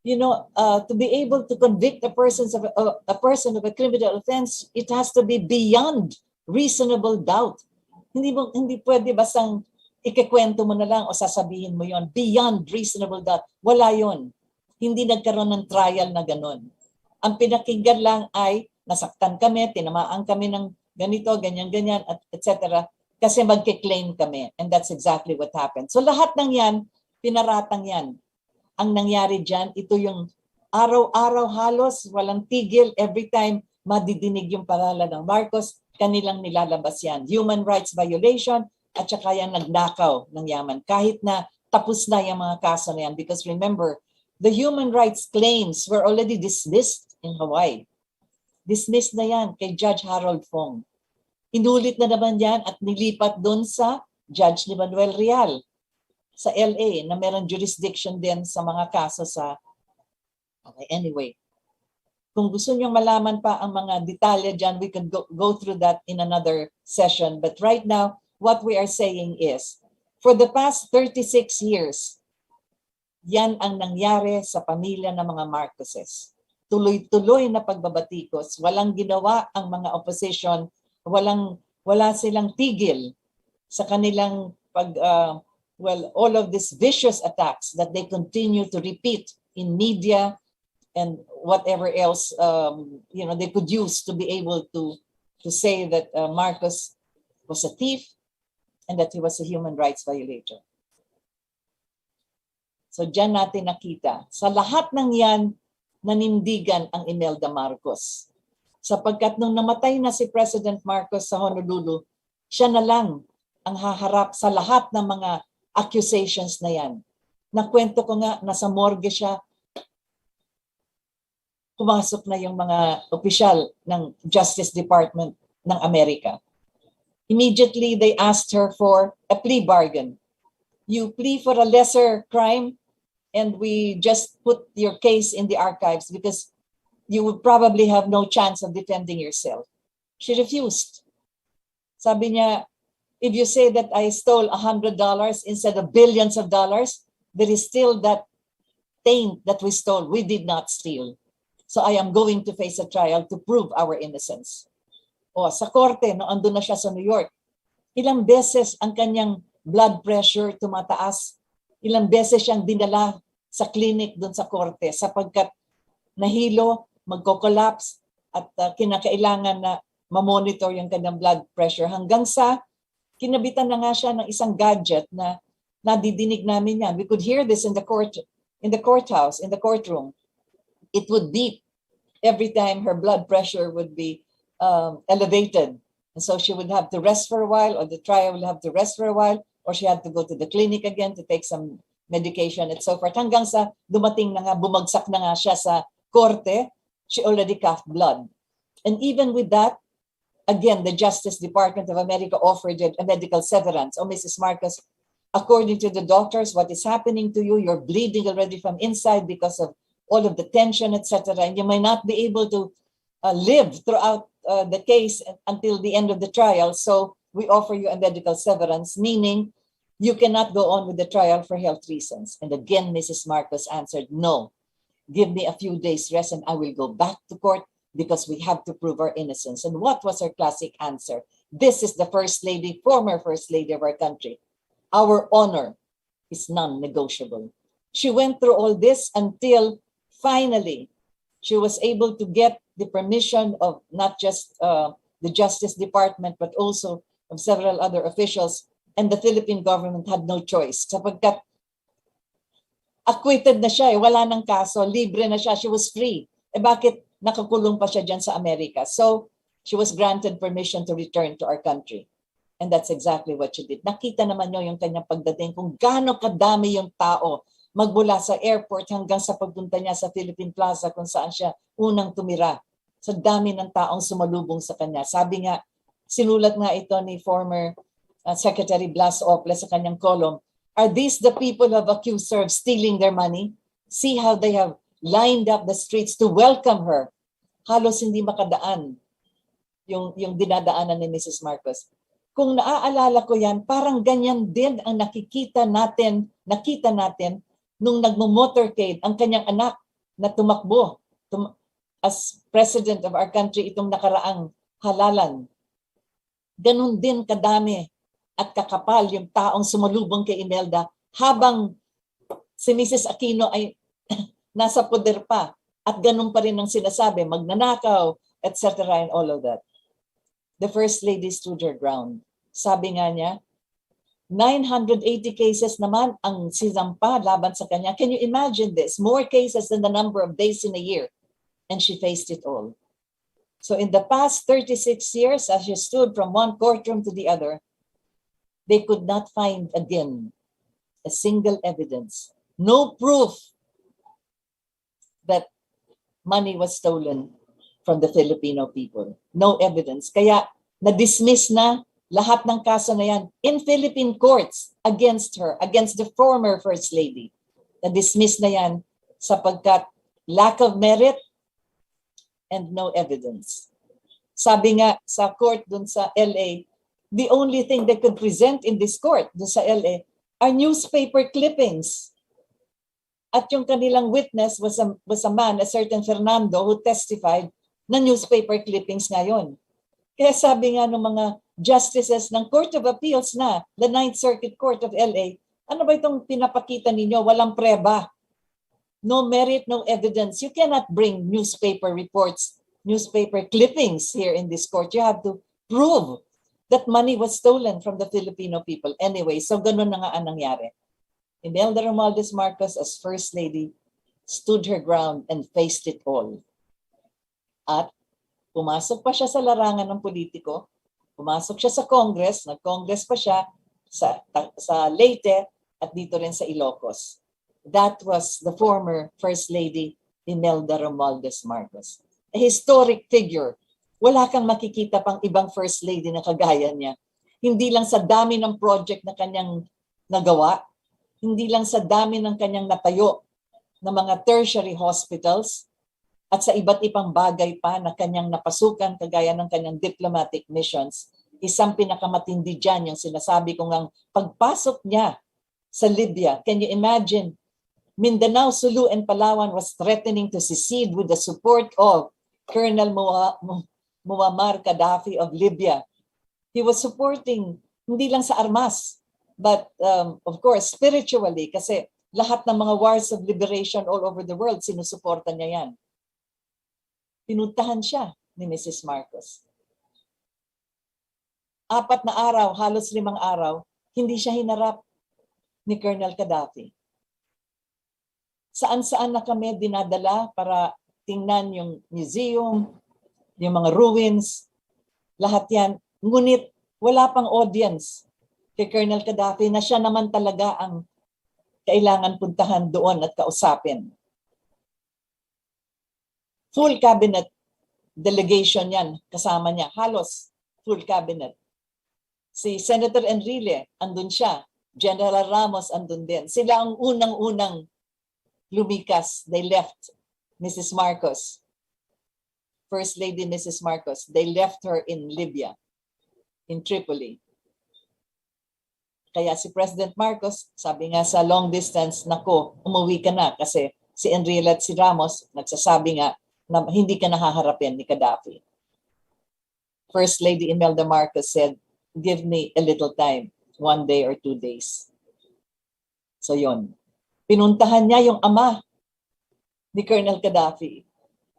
to be able to convict a person of a criminal offense, it has to be beyond reasonable doubt. Hindi pwede bastang ikikwento mo na lang o sasabihin mo yon beyond reasonable doubt. Wala yon. Hindi nagkaroon ng trial na ganun. Ang pinakinggan lang ay nasaktan kami, tinamaan kami ng ganito, ganyan, etc. Kasi magkiklaim kami. And that's exactly what happened. So lahat ng yan, pinaratang yan. Ang nangyari dyan, ito yung araw-araw halos, walang tigil, every time madidinig yung pangalan ng Marcos, kanilang nilalabas yan. Human rights violation, at saka yan nagnakaw ng yaman. Kahit na tapos na yung mga kaso na yan. Because remember, the human rights claims were already dismissed in Hawaii. Dismissed na yan kay Judge Harold Fong. Inulit na naman yan at nilipat doon sa Judge ni Manuel Real sa LA na meron jurisdiction din sa mga kaso sa... Okay, anyway. Kung gusto nyo malaman pa ang mga detalye dyan, we can go through that in another session. But right now, what we are saying is, for the past 36 years, yan ang nangyari sa pamilya ng mga Marcoses. Tuloy-tuloy na pagbabatikos, walang ginawa ang mga opposition, wala silang tigil sa kanilang all of these vicious attacks that they continue to repeat in media and whatever else they could use to be able to say that Marcos was a thief and that he was a human rights violator. So diyan natin nakita, sa lahat ng yan, nanindigan ang Imelda Marcos. Sapagkat nung namatay na si President Marcos sa Honolulu, siya na lang ang haharap sa lahat ng mga accusations na yan. Nakwento ko nga, nasa morgue siya, pumasok na yung mga opisyal ng Justice Department ng Amerika. Immediately, they asked her for a plea bargain. You plea for a lesser crime, and we just put your case in the archives because you would probably have no chance of defending yourself. She refused. Sabi niya, if you say that I stole $100 instead of billions of dollars, there is still that taint that we stole. We did not steal. So I am going to face a trial to prove our innocence. O sa korte, no, andun na siya sa New York, ilang beses ang kanyang blood pressure tumataas, ilang beses siyang dinala sa clinic doon sa korte sapagkat nahilo, magko-collapse at kinakailangan na ma-monitor yung kanyang blood pressure hanggang sa kinabitan na nga siya ng isang gadget na nadidinig namin yan. We could hear this in the courthouse, in the courtroom. It would beep every time her blood pressure would be elevated. And so she would have to rest for a while, or the trial would have to rest for a while, or she had to go to the clinic again to take some medication and so forth. Hanggang sa dumating na nga, bumagsak na nga siya sa korte, she already coughed blood. And even with that, again, the Justice Department of America offered a medical severance. Oh, Mrs. Marcos, according to the doctors, what is happening to you? You're bleeding already from inside because of all of the tension, etc. And you may not be able to live throughout the case until the end of the trial. So we offer you a medical severance, meaning you cannot go on with the trial for health reasons. And again, Mrs. Marcos answered, no, give me a few days rest and I will go back to court because we have to prove our innocence. And what was her classic answer? This is the First Lady, former First Lady of our country. Our honor is non-negotiable. She went through all this until finally she was able to get the permission of not just the Justice Department, but also of several other officials, and the Philippine government had no choice. Sapagkat acquitted na siya, wala nang kaso, libre na siya, she was free. Bakit nakakulong pa siya dyan sa Amerika? So she was granted permission to return to our country. And that's exactly what she did. Nakita naman niyo yung kanyang pagdating, kung gaano kadami yung tao magmula sa airport hanggang sa pagpunta niya sa Philippine Plaza kung saan siya unang tumira. Sa dami ng taong sumalubong sa kanya. Sabi nga, sinulat nga ito ni former Secretary Blas Ople sa kanyang column, are these the people who have accused her of stealing their money? See how they have lined up the streets to welcome her. Halos hindi makadaan yung dinadaanan ni Mrs. Marcos. Kung naaalala ko yan, parang ganyan din ang nakita natin nung nagmo-motorcade ang kanyang anak na tumakbo as president of our country itong nakaraang halalan. Ganun din kadami at kakapal yung taong sumalubong kay Imelda habang si Mrs. Aquino ay nasa poder pa. At ganun pa rin ang sinasabi, magnanakaw, etc. and all of that. The First Lady stood her ground. Sabi nga niya, 980 cases naman ang sinampa laban sa kanya. Can you imagine this? More cases than the number of days in a year. And she faced it all. So in the past 36 years, as she stood from one courtroom to the other, they could not find again a single evidence, no proof that money was stolen from the Filipino people. No evidence. Kaya na-dismiss na lahat ng kaso na yan in Philippine courts against her, against the former First Lady. Na-dismiss na yan sapagkat lack of merit and no evidence. Sabi nga sa court dun sa LA, the only thing they could present in this court, doon sa LA, are newspaper clippings. At yung kanilang witness was a man, a certain Fernando, who testified na newspaper clippings ngayon. Kaya sabi nga ng mga justices ng Court of Appeals na, the Ninth Circuit Court of LA, ano ba itong pinapakita ninyo? Walang preba. No merit, no evidence. You cannot bring newspaper reports, newspaper clippings here in this court. You have to prove that money was stolen from the Filipino people. Anyway, so ganun na nga ang nangyari. Imelda Romualdez Marcos as First Lady stood her ground and faced it all. At pumasok pa siya sa larangan ng politiko, pumasok siya sa Congress, nag-Congress pa siya sa Leyte at dito rin sa Ilocos. That was the former First Lady Imelda Romualdez Marcos. A historic figure. Wala kang makikita pang ibang First Lady na kagaya niya. Hindi lang sa dami ng project na kanyang nagawa, hindi lang sa dami ng kanyang natayo na mga tertiary hospitals, at sa iba't ibang bagay pa na kanyang napasukan kagaya ng kanyang diplomatic missions. Isang pinakamatindi dyan yung sinasabi ko ngang pagpasok niya sa Libya. Can you imagine? Mindanao, Sulu, and Palawan was threatening to secede with the support of Colonel Muammar Gaddafi of Libya. He was supporting hindi lang sa armas, but of course spiritually, kasi lahat ng mga wars of liberation all over the world, sinusuporta niya yan. Pinuntahan siya ni Mrs. Marcos. 4 na araw, halos 5 araw, hindi siya hinarap ni Colonel Gaddafi. Saan-saan na kami dinadala para tingnan yung museum, yung mga ruins, lahat yan. Ngunit wala pang audience kay Colonel Gaddafi na siya naman talaga ang kailangan puntahan doon at kausapin. Full cabinet delegation yan, kasama niya. Halos full cabinet. Si Senator Enrile, andun siya. General Ramos, andun din. Sila ang unang-unang lumikas. They left Mrs. Marcos. First Lady Mrs. Marcos. They left her in Libya, in Tripoli. Kaya si President Marcos, sabi nga sa long distance, nako, umuwi ka na kasi si Enrile at si Ramos nagsasabi nga na hindi ka nahaharapin ni Gaddafi. First Lady Imelda Marcos said, give me a little time, 1 day or 2 days. So yun. Pinuntahan niya yung ama ni Colonel Gaddafi.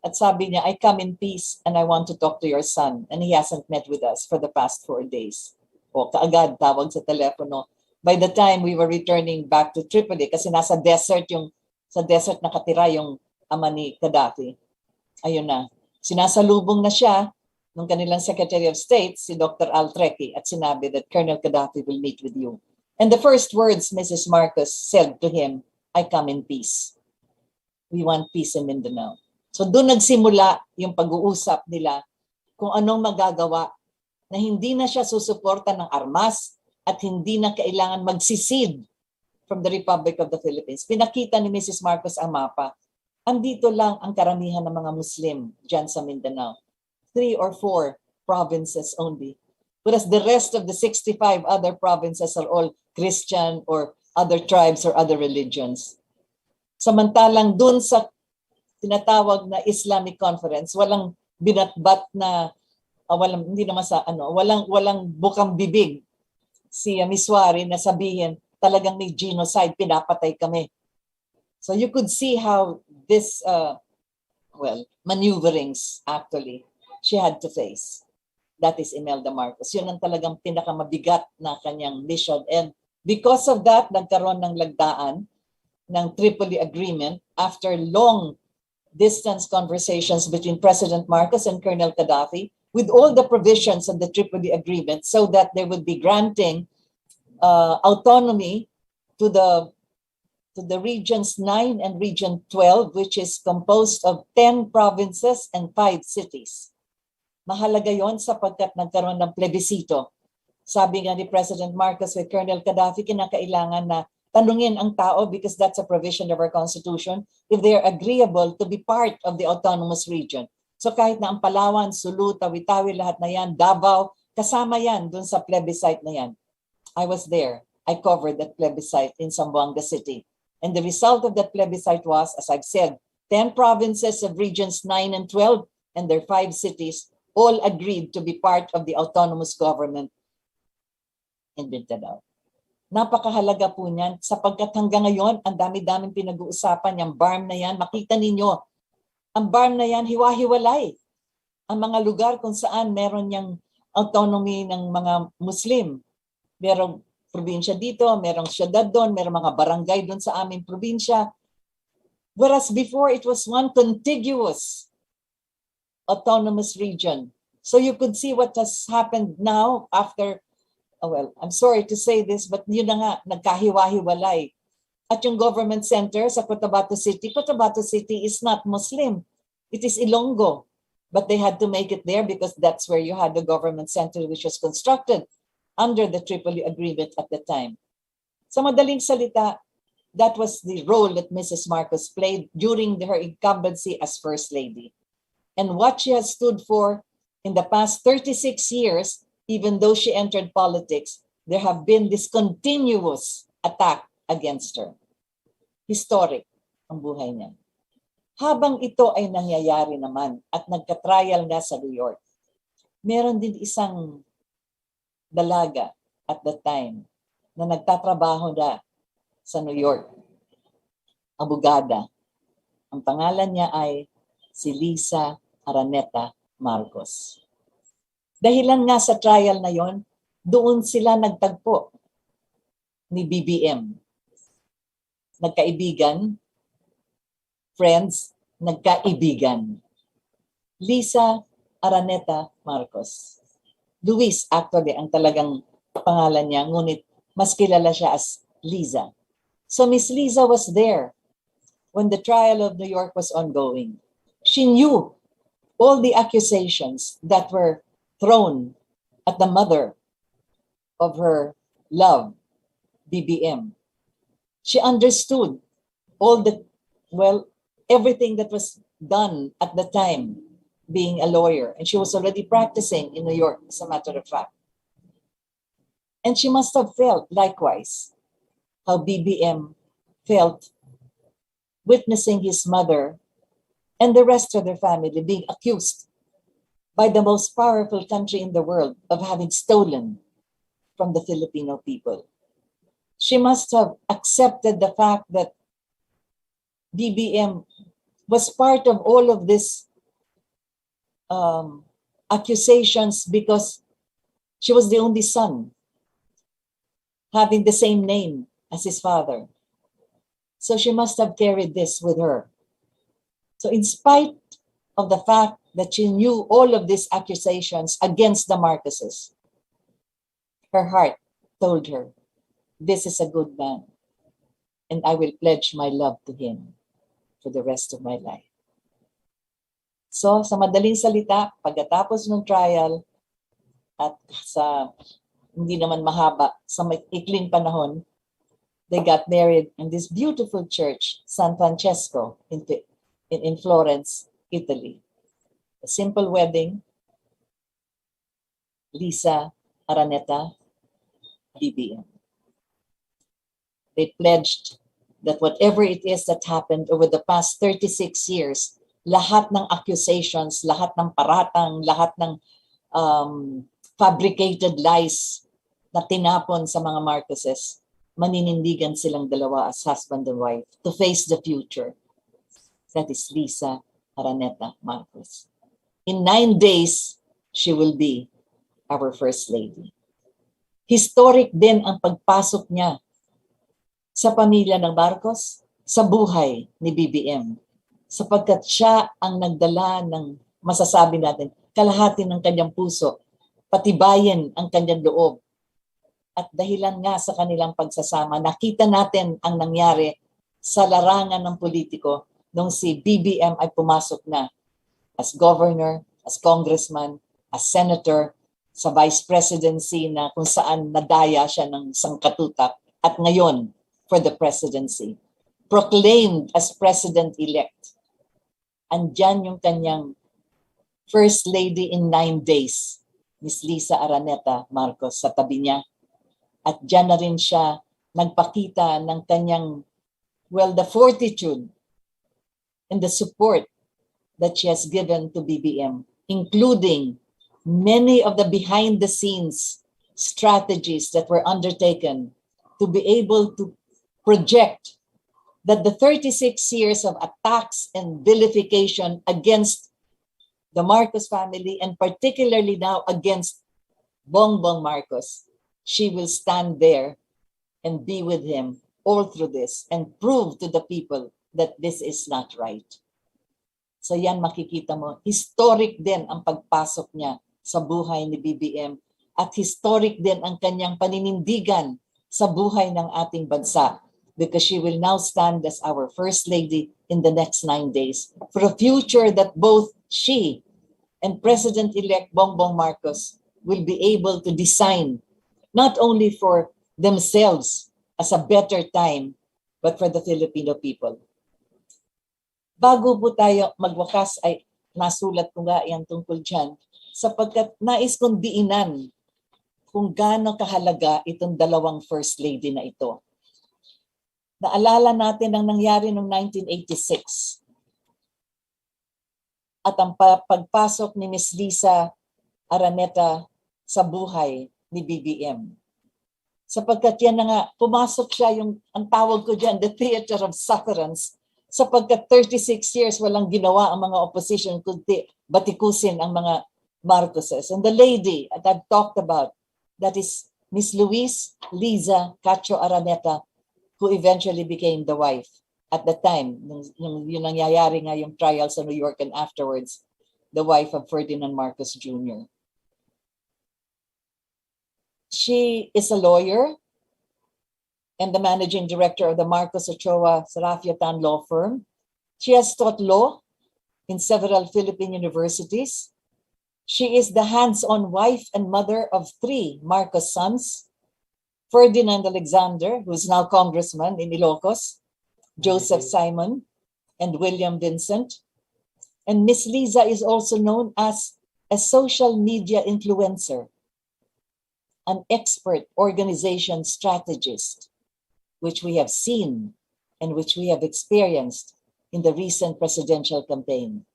At sabi niya, I come in peace and I want to talk to your son. And he hasn't met with us for the past 4 days. O kaagad, tawag sa telepono. By the time we were returning back to Tripoli, kasi nasa desert sa desert nakatira yung ama ni Gaddafi. Ayun na, sinasalubong na siya ng kanilang Secretary of State, si Dr. Al-Treki, at sinabi that Colonel Gaddafi will meet with you. And the first words Mrs. Marcos said to him, I come in peace. We want peace in Mindanao. So doon nagsimula yung pag-uusap nila kung anong magagawa na hindi na siya susuporta ng armas at hindi na kailangan magsisid from the Republic of the Philippines. Pinakita ni Mrs. Marcos ang mapa. Andito lang ang karamihan ng mga Muslim dyan sa Mindanao. 3 or 4 provinces only. Whereas the rest of the 65 other provinces are all Christian or other tribes or other religions. Samantalang dun sa tinatawag na Islamic Conference, walang binatbat na, walang bukang bibig si Miswari na sabihin talagang may genocide, pinapatay kami. So you could see how this, maneuverings actually she had to face. That is Imelda Marcos. Yun ang talagang pinakamabigat na kanyang mission. And because of that, nagkaroon ng lagdaan ng Tripoli Agreement after long distance conversations between President Marcos and Colonel Gaddafi with all the provisions of the Tripoli Agreement so that they would be granting autonomy to the regions 9 and region 12, which is composed of 10 provinces and 5 cities. Mahalaga yon sapagkat nagkaroon ng plebisito. Sabi nga ni President Marcos with Colonel Gaddafi, kinakailangan na tanungin ang tao, because that's a provision of our Constitution, if they are agreeable to be part of the autonomous region. So kahit na ang Palawan, Sulu, Tawi-Tawi, lahat na yan, Davao, Kasama yan dun sa plebiscite na yan. I was there. I covered that plebiscite in Zamboanga City. And the result of that plebiscite was, as I've said, 10 provinces of regions 9 and 12 and their 5 cities all agreed to be part of the autonomous government in Mindanao. Napakahalaga po niyan sapagkat hanggang ngayon, ang dami-daming pinag-uusapan yung BARM na yan. Makita ninyo, ang BARM na yan, hiwa-hiwalay. Ang mga lugar kung saan meron yung autonomy ng mga Muslim. Merong probinsya dito, merong syudad doon, merong mga barangay doon sa aming probinsya. Whereas before, it was one contiguous autonomous region. So you could see what has happened now after, well, I'm sorry to say this, but yun na nga, nagkahiwa-hiwalay. At yung government center sa Cotabato City is not Muslim. It is Ilonggo. But they had to make it there because that's where you had the government center which was constructed under the Tripoli Agreement at the time. Sa madaling salita, that was the role that Mrs. Marcos played during her incumbency as First Lady. And what she has stood for in the past 36 years, even though she entered politics, there have been this continuous attack against her. Historic ang buhay niya. Habang ito ay nangyayari naman at nagka-trial nga sa New York, meron din isang dalaga at the time na nagtatrabaho na sa New York, abogada. Ang pangalan niya ay si Lisa Araneta Marcos. Dahilan nga sa trial na yon, doon sila nagtagpo ni BBM. Nagkaibigan, friends, nagkaibigan. Lisa Araneta Marcos. Luis, actually, ang talagang pangalan niya, ngunit mas kilala siya as Liza. So Miss Liza was there when the trial of New York was ongoing. She knew all the accusations that were thrown at the mother of her love, BBM. She understood all the, well, everything that was done at the time, being a lawyer, and she was already practicing in New York, as a matter of fact. And she must have felt likewise how BBM felt witnessing his mother and the rest of their family being accused by the most powerful country in the world of having stolen from the Filipino people. She must have accepted the fact that BBM was part of all of this accusations because she was the only son having the same name as his father. So she must have carried this with her. So in spite of the fact that she knew all of these accusations against the Marcoses, her heart told her, this is a good man, and I will pledge my love to him for the rest of my life. So, sa madaling salita, pagkatapos ng trial at sa hindi naman mahaba, sa ikling panahon, they got married in this beautiful church, San Francesco, in Florence, Italy. A simple wedding, Lisa Araneta, BBM. They pledged that whatever it is that happened over the past 36 years, lahat ng accusations, lahat ng paratang, lahat ng fabricated lies na tinapon sa mga Marcoses, maninindigan silang dalawa as husband and wife to face the future. That is Lisa Araneta Marcos. In 9 days, she will be our First Lady. Historic din ang pagpasok niya sa pamilya ng Marcos, sa buhay ni BBM. Sapagkat siya ang nagdala ng, masasabi natin, kalahati ng kanyang puso, patibayin ang kanyang loob. At dahilan nga sa kanilang pagsasama, nakita natin ang nangyari sa larangan ng politiko nung si BBM ay pumasok na as governor, as congressman, as senator, sa vice presidency na kung saan nadaya siya ng sangkatutak, at ngayon for the presidency. Proclaimed as president-elect. Andyan yung kanyang First Lady in 9 days. Miss Lisa Araneta Marcos sa tabi niya. At diyan na rin siya nagpakita ng kanyang, the fortitude and the support that she has given to BBM, including many of the behind-the-scenes strategies that were undertaken to be able to project that the 36 years of attacks and vilification against the Marcos family, and particularly now against Bongbong Marcos, she will stand there and be with him all through this and prove to the people that this is not right. So yan, makikita mo, historic din ang pagpasok niya sa buhay ni BBM at historic din ang kanyang paninindigan sa buhay ng ating bansa, because she will now stand as our First Lady in the next 9 days for a future that both she and President-elect Bongbong Marcos will be able to design, not only for themselves as a better time, but for the Filipino people. Bago po tayo magwakas, ay nasulat ko nga yan tungkol dyan, sapagkat nais kong diinan kung gaano kahalaga itong dalawang First Lady na ito. Naalala natin ang nangyari noong 1986 at ang pagpasok ni Miss Lisa Araneta sa buhay ni BBM. Sapagkat yan na nga, pumasok siya yung, ang tawag ko dyan, the theater of sufferance, sapagkat 36 years walang ginawa ang mga opposition kundi batikusin ang mga Marcoses. And the lady that I've talked about, that is Miss Luis Liza Cacho Araneta, who eventually became the wife at the time, yung nangyayari nga yung trial sa New York and afterwards, the wife of Ferdinand Marcos Jr. She is a lawyer and the managing director of the Marcos Ochoa Sarafiatan law firm. She has taught law in several Philippine universities. She is the hands-on wife and mother of 3 Marcos sons: Ferdinand Alexander, who is now congressman in Ilocos, Joseph Simon, and William Vincent. And Miss Liza is also known as a social media influencer, an expert organization strategist, which we have seen and which we have experienced in the recent presidential campaign.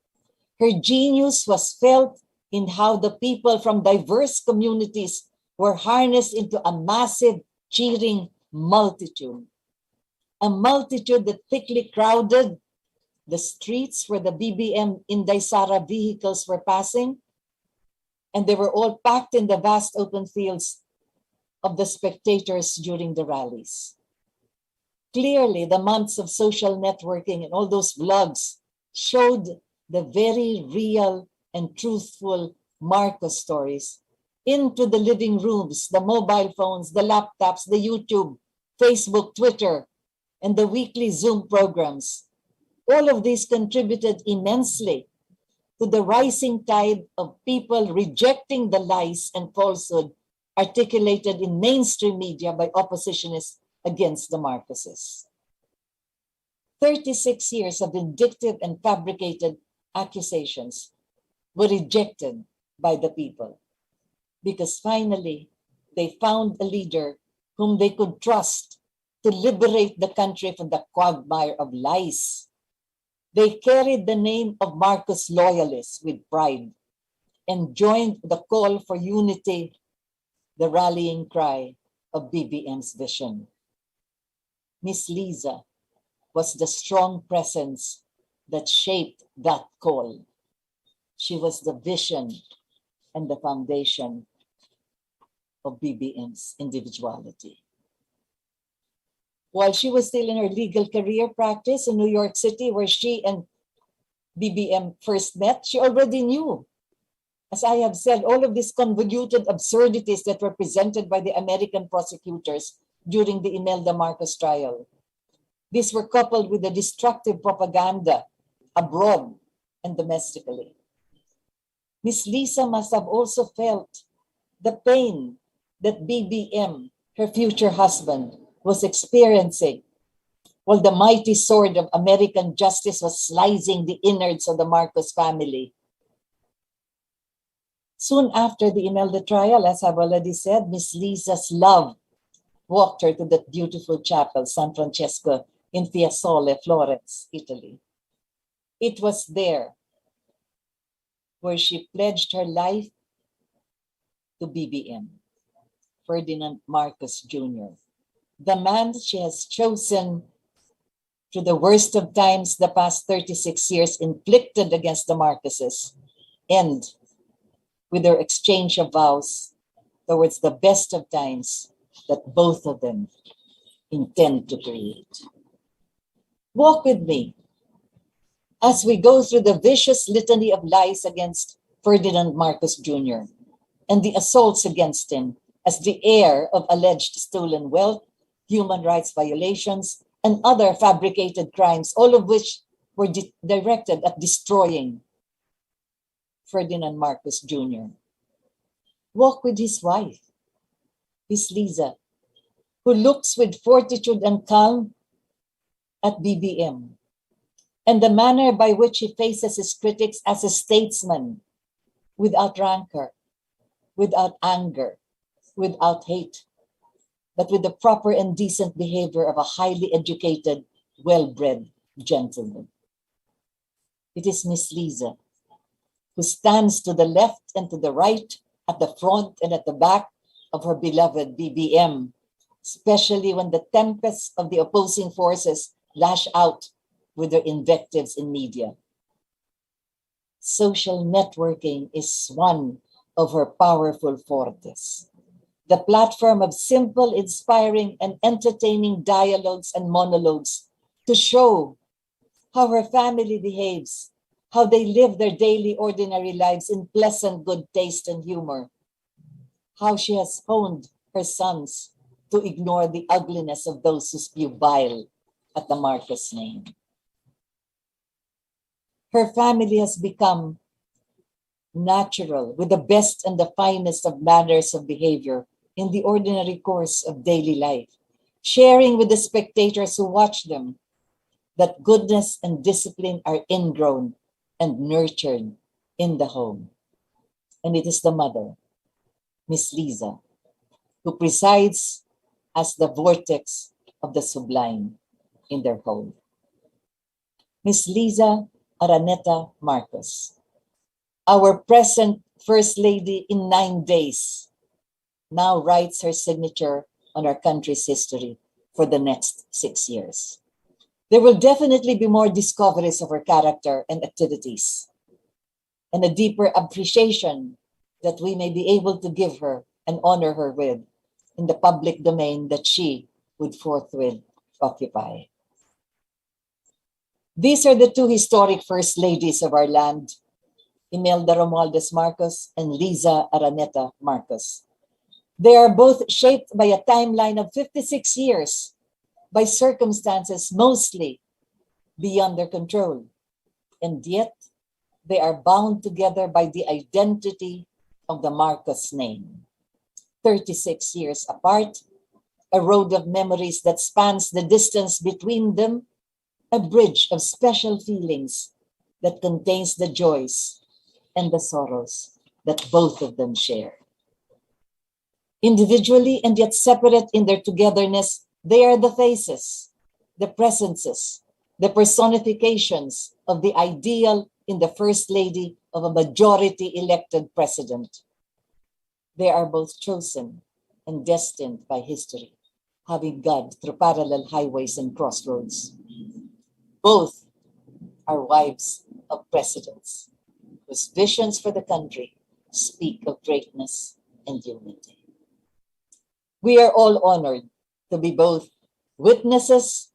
Her genius was felt in how the people from diverse communities were harnessed into a massive cheering multitude. A multitude that thickly crowded the streets where the BBM Inday Sara vehicles were passing, and they were all packed in the vast open fields of the spectators during the rallies. Clearly, the months of social networking and all those vlogs showed the very real and truthful Marcos stories into the living rooms, the mobile phones, the laptops, the YouTube, Facebook, Twitter, and the weekly Zoom programs. All of these contributed immensely to the rising tide of people rejecting the lies and falsehood articulated in mainstream media by oppositionists against the Marcoses. 36 years of vindictive and fabricated accusations were rejected by the people because finally they found a leader whom they could trust to liberate the country from the quagmire of lies. They carried the name of Marcos loyalists with pride and joined the call for unity, the rallying cry of BBM's vision. Miss Liza was the strong presence that shaped that call. She was the vision and the foundation of BBM's individuality. While she was still in her legal career practice in New York City, where she and BBM first met, she already knew, as I have said, all of these convoluted absurdities that were presented by the American prosecutors during the Imelda Marcos trial. These were coupled with the destructive propaganda abroad and domestically. Miss Lisa must have also felt the pain that BBM, her future husband, was experiencing while the mighty sword of American justice was slicing the innards of the Marcos family. Soon after the Imelda trial, as I've already said, Miss Lisa's love walked her to that beautiful chapel, San Francesco in Fiesole, Florence, Italy. It was there where she pledged her life to BBM, Ferdinand Marcos Jr., the man she has chosen through the worst of times the past 36 years inflicted against the Marcoses, and with their exchange of vows towards the best of times that both of them intend to create. Walk with me as we go through the vicious litany of lies against Ferdinand Marcos Jr. and the assaults against him as the heir of alleged stolen wealth, human rights violations, and other fabricated crimes, all of which were directed at destroying Ferdinand Marcos Jr. Walk with his wife, Miss Liza, who looks with fortitude and calm at BBM, and the manner by which he faces his critics as a statesman, without rancor, without anger, without hate, but with the proper and decent behavior of a highly educated, well-bred gentleman. It is Miss Liza who stands to the left and to the right, at the front and at the back of her beloved BBM, especially when the tempests of the opposing forces lash out with their invectives in media. Social networking is one of her powerful fortes, the platform of simple, inspiring, and entertaining dialogues and monologues to show how her family behaves, how they live their daily ordinary lives in pleasant good taste and humor, how she has honed her sons to ignore the ugliness of those who spew bile at the Marcos name. Her family has become natural with the best and the finest of manners of behavior in the ordinary course of daily life, sharing with the spectators who watch them that goodness and discipline are ingrown and nurtured in the home. And it is the mother, Miss Liza, who presides as the vortex of the sublime in their home. Miss Liza Araneta Marcos, our present First Lady in 9 days, now writes her signature on our country's history for the next 6 years. There will definitely be more discoveries of her character and activities, and a deeper appreciation that we may be able to give her and honor her with in the public domain that she would forthwith occupy. These are the two historic first ladies of our land, Imelda Romualdez Marcos and Liza Araneta Marcos. They are both shaped by a timeline of 56 years, by circumstances mostly beyond their control. And yet, they are bound together by the identity of the Marcos name. 36 years apart, a road of memories that spans the distance between them, a bridge of special feelings that contains the joys and the sorrows that both of them share. Individually and yet separate in their togetherness, they are the faces, the presences, the personifications of the ideal in the First Lady of a majority elected president. They are both chosen and destined by history, having gone through parallel highways and crossroads. Both are wives of presidents whose visions for the country speak of greatness and unity. We are all honored to be both witnesses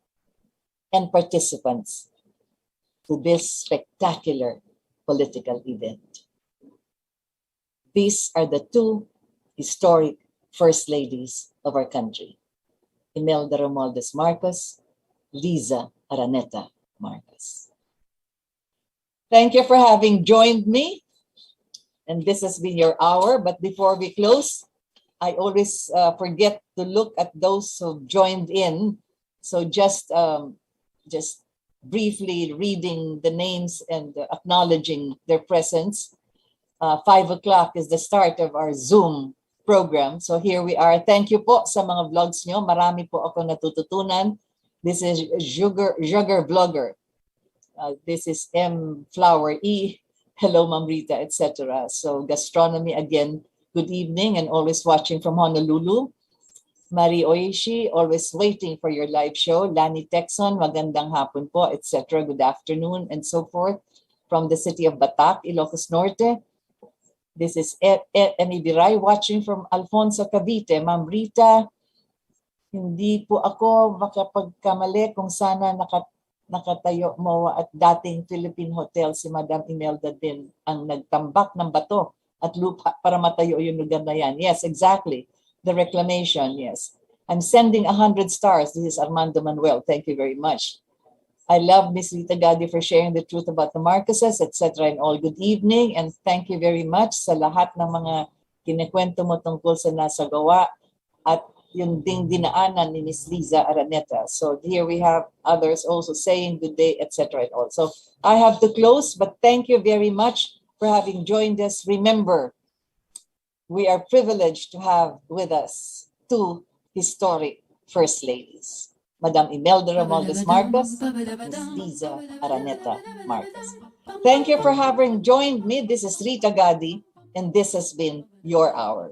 and participants to this spectacular political event. These are the two historic first ladies of our country, Imelda Romualdez Marcos, Liza Araneta Marcos. Thank you for having joined me. And this has been your hour. But before we close, I always forget to look at those who joined in. So just briefly reading the names and acknowledging their presence. 5 o'clock is the start of our Zoom program. So here we are. Thank you po sa mga vlogs nyo. Marami po ako natututunan. This is Sugar Vlogger. This is M Flower E. Hello, Ma'am Rita, etc. So gastronomy again. Good evening and always watching from Honolulu. Marie Oishi, always waiting for your live show. Lani Texon, magandang hapon po, etc. Good afternoon and so forth. From the city of Batak, Ilocos Norte. This is Emi Biray watching from Alfonso, Cavite. Ma'am Rita, hindi po ako makapagkamali kung sana nakatayo mo at dating Philippine Hotel si Madam Imelda din ang nagtambak ng bato at lupa para matayo yung lugar na yan. Yes, exactly. The reclamation, yes. I'm sending 100 stars. This is Armando Manuel. Thank you very much. I love Miss Rita Gadi for sharing the truth about the Marcoses, etc. and all. Good evening and thank you very much sa lahat ng mga kinikwento mo tungkol sa nasa gawa at yung ding dinaanan ni Miss Liza Araneta. So here we have others also saying good day, etc. and all. So I have to close, but thank you very much for having joined us. Remember, we are privileged to have with us two historic First Ladies. Madam Imelda Romualdez Marcos, Ms. Liza Araneta Marcos. Thank you for having joined me. This is Rita Gadi, and this has been your hour.